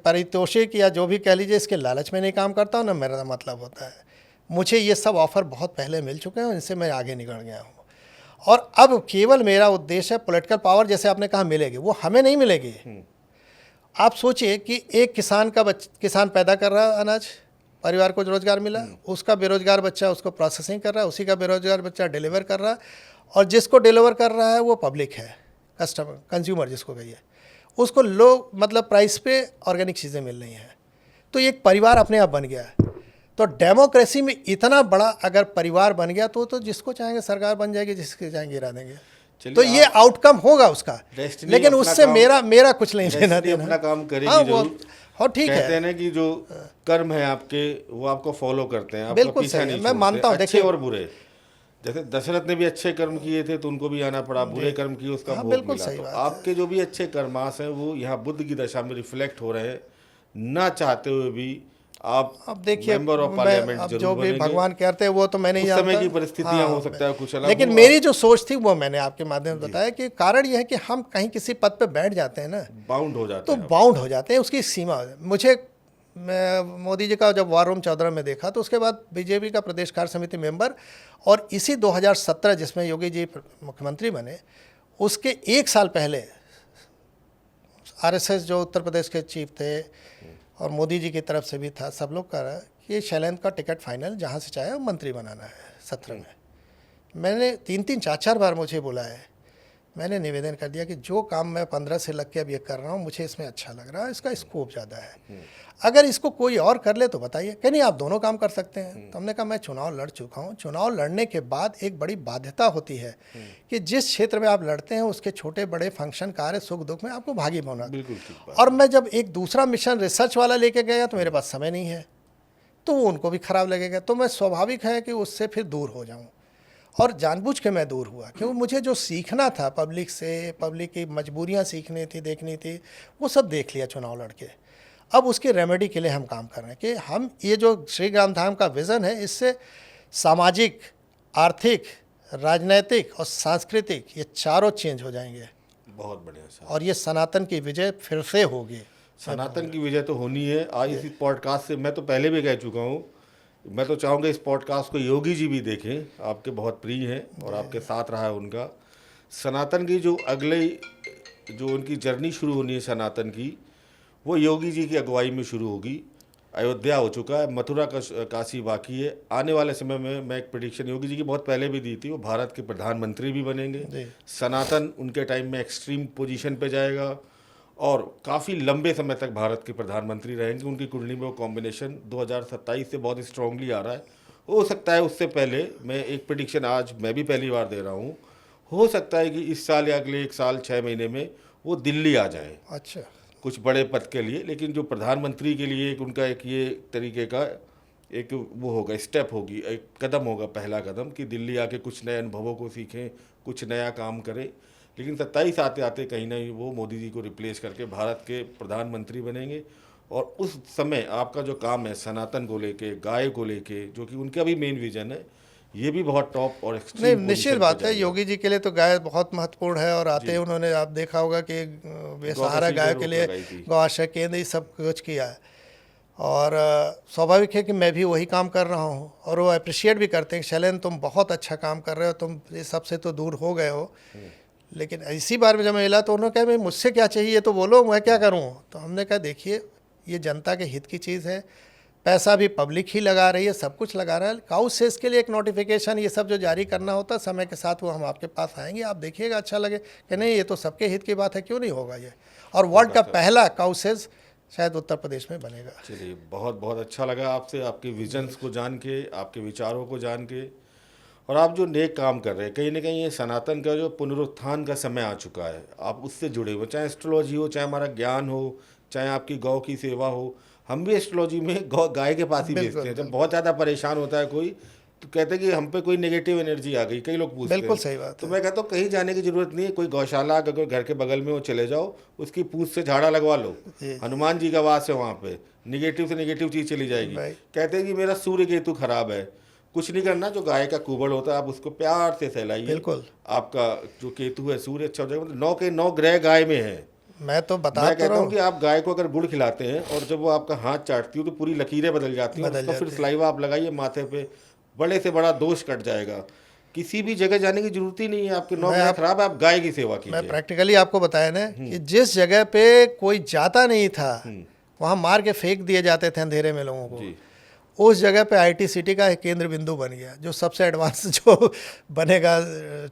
पारितोषिक या जो भी कह लीजिए इसके लालच में नहीं काम करता हूँ, ना मेरा मतलब होता है। मुझे ये सब ऑफ़र बहुत पहले मिल चुके हैं, इनसे मैं आगे निकल गया हूँ। और अब केवल मेरा उद्देश्य है पॉलिटिकल पावर, जैसे आपने कहा मिलेगी, वो हमें नहीं मिलेगी। आप सोचिए कि एक किसान किसान पैदा कर रहा है अनाज, परिवार को रोज़गार मिला, उसका बेरोजगार बच्चा उसको प्रोसेसिंग कर रहा है, उसी का बेरोजगार बच्चा डिलीवर कर रहा है, और जिसको डिलीवर कर रहा है वो पब्लिक है, कस्टमर, कंज्यूमर जिसको कहिए, उसको लो मतलब प्राइस पे ऑर्गेनिक चीज़ें मिल रही हैं। तो एक परिवार अपने आप बन गया है। तो डेमोक्रेसी में इतना बड़ा अगर परिवार बन गया तो जिसको चाहेंगे सरकार बन जाएगी, जिसके चाहेंगे गिरा देंगे। तो ये आउटकम होगा उसका, लेकिन उससे मेरा कुछ नहीं लेना देना। अपना काम करेगी हाँ, जरूर। और ठीक है, कहते हैं ना कि जो कर्म है आपके वो आपको फॉलो करते हैं, आपका बिल्कुल पीछा सही है, नहीं मैं छोड़ते, मानता हूँ। अच्छे देखिए और बुरे। जैसे दशरथ ने भी अच्छे कर्म किए थे तो उनको भी आना पड़ा, बुरे कर्म किए उसका हाँ, भोग बिल्कुल मिला। सही तो बात आपके जो भी अच्छे कर्मास हैं वो यहाँ बुद्ध की दशा में रिफ्लेक्ट हो रहे हैं, ना चाहते हुए भी आप अब देखिए, मेंबर ऑफ मैं पार्लियामेंट अब जरूर जो भी बनेंगे। भगवान कहते हैं वो तो मैं नहीं उस जानता। समय की परिस्थितियां हो सकता है कुछ अलग लेकिन हो, मेरी जो सोच थी वो मैंने आपके माध्यम से बताया कि कारण ये है कि हम कहीं किसी पद पे बैठ जाते हैं ना, बाउंड हो जाते तो हैं। बाउंड हो जाते हैं, उसकी सीमा। मैं मोदी जी का जब वार रूम 14 में देखा तो उसके बाद बीजेपी का प्रदेश कार्य समिति मेंबर, और इसी 2017 जिसमें योगी जी मुख्यमंत्री बने, उसके एक साल पहले आरएसएस जो उत्तर प्रदेश के चीफ थे और मोदी जी की तरफ से भी था, सब लोग कह रहा है कि शैलेंद्र का टिकट फाइनल, जहाँ से चाहे मंत्री बनाना है 17 में। मैंने 3-3, 4-4 बार मुझे बोला है, मैंने निवेदन कर दिया कि जो काम मैं 15 से लग के अब ये कर रहा हूँ, मुझे इसमें अच्छा लग रहा है, इसका स्कोप ज़्यादा है, अगर इसको कोई और कर ले तो बताइए। कहीं नहीं, आप दोनों काम कर सकते हैं। तो हमने कहा मैं चुनाव लड़ चुका हूँ, चुनाव लड़ने के बाद एक बड़ी बाध्यता होती है कि जिस क्षेत्र में आप लड़ते हैं उसके छोटे बड़े फंक्शन, कार्य, सुख दुख में आपको भागी होना। बिल्कुल ठीक बात। और मैं जब एक दूसरा मिशन रिसर्च वाला लेके गया तो मेरे पास समय नहीं है, तो वो उनको भी खराब लगेगा, तो मैं स्वाभाविक है कि उससे फिर दूर हो जाऊँ। और जानबूझ के मैं दूर हुआ, क्योंकि मुझे जो सीखना था पब्लिक से, पब्लिक की मजबूरियाँ सीखनी थी, देखनी थी, वो सब देख लिया चुनाव लड़के। अब उसके रेमेडी के लिए हम काम कर रहे हैं कि हम ये जो श्री ग्राम धाम का विज़न है, इससे सामाजिक, आर्थिक, राजनैतिक और सांस्कृतिक ये चारों चेंज हो जाएंगे। बहुत बढ़िया सर। और ये सनातन की विजय फिर से होगी। सनातन की विजय तो होनी है। आज इस पॉडकास्ट से, मैं तो पहले भी कह चुका हूँ, मैं तो चाहूँगा इस पॉडकास्ट को योगी जी भी देखें, आपके बहुत प्रिय हैं और आपके साथ रहा है उनका। सनातन की जो अगले जो उनकी जर्नी शुरू होनी है सनातन की, वो योगी जी की अगुवाई में शुरू होगी। अयोध्या हो चुका है, मथुरा काशी बाकी है। आने वाले समय में मैं एक प्रेडिक्शन योगी जी की बहुत पहले भी दी थी, वो भारत के प्रधानमंत्री भी बनेंगे। सनातन उनके टाइम में एक्सट्रीम पोजीशन पे जाएगा और काफ़ी लंबे समय तक भारत के प्रधानमंत्री रहेंगे। उनकी कुंडली में वो कॉम्बिनेशन 2027 से बहुत स्ट्रांगली आ रहा है। हो सकता है उससे पहले, मैं एक प्रेडिक्शन आज मैं भी पहली बार दे रहा हूँ, हो सकता है कि इस साल या अगले 1 साल 6 महीने में वो दिल्ली आ जाए। अच्छा, कुछ बड़े पद के लिए, लेकिन जो प्रधानमंत्री के लिए एक उनका एक ये तरीके का एक वो होगा, स्टेप होगी, एक कदम होगा, पहला कदम, कि दिल्ली आके कुछ नए अनुभवों को सीखें, कुछ नया काम करें। लेकिन 27 आते आते कहीं ना कहीं वो मोदी जी को रिप्लेस करके भारत के प्रधानमंत्री बनेंगे। और उस समय आपका जो काम है सनातन को लेके, गाय को लेके, जो कि उनका भी मेन विजन है, ये भी बहुत टॉप और नहीं, निश्चित बात है। योगी जी के लिए तो गाय बहुत महत्वपूर्ण है, और आते ही उन्होंने, आप देखा होगा कि बेसहारा गाय के लिए गौआश्रय केंद्र ये सब कुछ किया है। और स्वाभाविक है कि मैं भी वही काम कर रहा हूँ, और वो अप्रिशिएट भी करते हैं, शैलेंद्र तुम बहुत अच्छा काम कर रहे हो, तुम ये सबसे तो दूर हो गए हो। लेकिन इसी बार में जब मैं मिला तो उन्होंने कहा भाई मुझसे क्या चाहिए तो बोलो, मैं क्या करूँ। तो हमने कहा देखिए, ये जनता के हित की चीज़ है, पैसा भी पब्लिक ही लगा रही है, सब कुछ लगा रहा है। काउ सेस के लिए एक नोटिफिकेशन ये सब जो जारी करना होता है, समय के साथ वो हम आपके पास आएंगे, आप देखिएगा, अच्छा लगे कि नहीं ये तो सबके हित की बात है, क्यों नहीं होगा ये। और वर्ल्ड का पहला काउ सेस शायद उत्तर प्रदेश में बनेगा। चलिए, बहुत बहुत अच्छा लगा आपसे, आपके विजन्स को जान के, आपके विचारों को जान के, और आप जो नेक काम कर रहे हैं। कहीं ना कहीं ये सनातन का जो पुनरुत्थान का समय आ चुका है, आप उससे जुड़े हुए, चाहे एस्ट्रोलॉजी हो, चाहे हमारा ज्ञान हो, चाहे आपकी गौ की सेवा हो, हम भी एस्ट्रोलॉजी में गाय के पास ही भेजते हैं। जब बहुत ज़्यादा परेशान होता है कोई तो कहते हैं कि हम पे कोई नेगेटिव एनर्जी आ गई, कई लोग पूछते हैं। बिल्कुल सही बात तो है। मैं कहता हूँ कहीं जाने की जरूरत नहीं है, कोई गौशाला अगर घर के बगल में हो चले जाओ, उसकी पूंछ से झाड़ा लगवा लो, जी। हनुमान जी का वास है वहाँ पे, निगेटिव से निगेटिव चीज़ चली जाएगी। Right. कहते हैं कि मेरा सूर्य केतु खराब है, कुछ नहीं करना, जो गाय का कुबड़ होता है आप उसको प्यार से सहलाइए, बिल्कुल। आपका जो केतु है सूर्य अच्छा हो जाएगा। मतलब 9 के 9 ग्रह गाय में है। मैं तो बता मैं तो कहता रहा हूँ हूँ। कि आप गाय को अगर गुड़ खिलाते हैं और जब वो आपका हाथ चाटती हो तो पूरी लकीरें बदल जाती हैं, और बदल उसका फिर जाती हैं। सलाइवा आप लगाइए माथे पे, बड़े से बड़ा दोष कट जाएगा। किसी भी जगह जाने की जरूरत ही नहीं है, आपके 9 ग्रह खराब है, आप गाय की सेवा मैं कीजिए। प्रैक्टिकली आपको बताया ना कि जिस जगह पे कोई जाता नहीं था वहाँ मार के फेंक दिए जाते थे अंधेरे में लोगों जी। को, उस जगह पे आईटी सिटी का एक केंद्र बिंदु बन गया, जो सबसे एडवांस जो बनेगा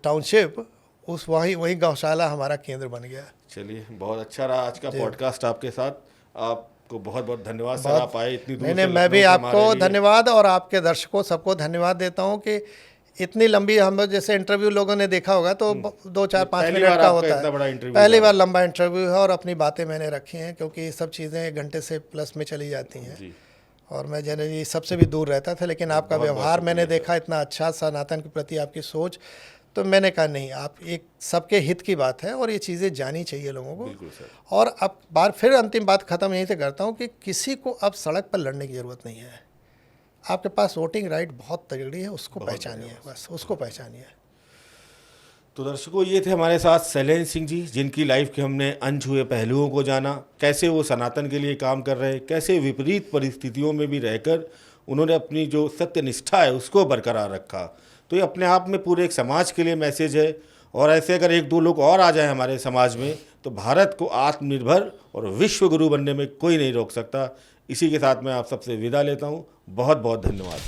टाउनशिप, उस वही गौशाला हमारा केंद्र बन गया। चलिए, बहुत अच्छा रहा आज का पॉडकास्ट आपके साथ। आपको बहुत बहुत धन्यवाद सर, आप आए इतनी दूर नहीं से नहीं, मैं भी लखनऊ से आपको हमारे लिए। धन्यवाद और आपके दर्शकों सबको धन्यवाद देता हूँ कि इतनी लंबी, हम जैसे इंटरव्यू लोगों ने देखा होगा तो 2-4-5 पहली मिनट बार का आपका होता इतना बड़ा है। इंटरव्यू पहली था। बार लंबा इंटरव्यू है और अपनी बातें मैंने रखी हैं, क्योंकि ये सब चीज़ें 1 घंटे से प्लस में चली जाती हैं जी। और मैं जनरली सबसे भी दूर रहता था, लेकिन आपका बहुत बहुत व्यवहार मैंने शुक्रिया देखा इतना अच्छा, सनातन के प्रति आपकी सोच, तो मैंने कहा नहीं, आप एक सबके हित की बात है और ये चीज़ें जानी चाहिए लोगों को। बिल्कुल सर। और अब बार फिर अंतिम बात ख़त्म यहीं से करता हूँ कि किसी को अब सड़क पर लड़ने की ज़रूरत नहीं है। आपके पास वोटिंग राइट बहुत तगड़ी है, उसको पहचानिए, बस उसको पहचानिए। तो दर्शकों, ये थे हमारे साथ शैलेंद्र सिंह जी, जिनकी लाइफ के हमने अनछुए पहलुओं को जाना, कैसे वो सनातन के लिए काम कर रहे हैं, कैसे विपरीत परिस्थितियों में भी रहकर उन्होंने अपनी जो सत्यनिष्ठा है उसको बरकरार रखा। तो ये अपने आप में पूरे एक समाज के लिए मैसेज है, और ऐसे अगर 1-2 लोग और आ जाए हमारे समाज में तो भारत को आत्मनिर्भर और विश्व गुरु बनने में कोई नहीं रोक सकता। इसी के साथ मैं आप सबसे विदा लेता हूँ। बहुत बहुत धन्यवाद।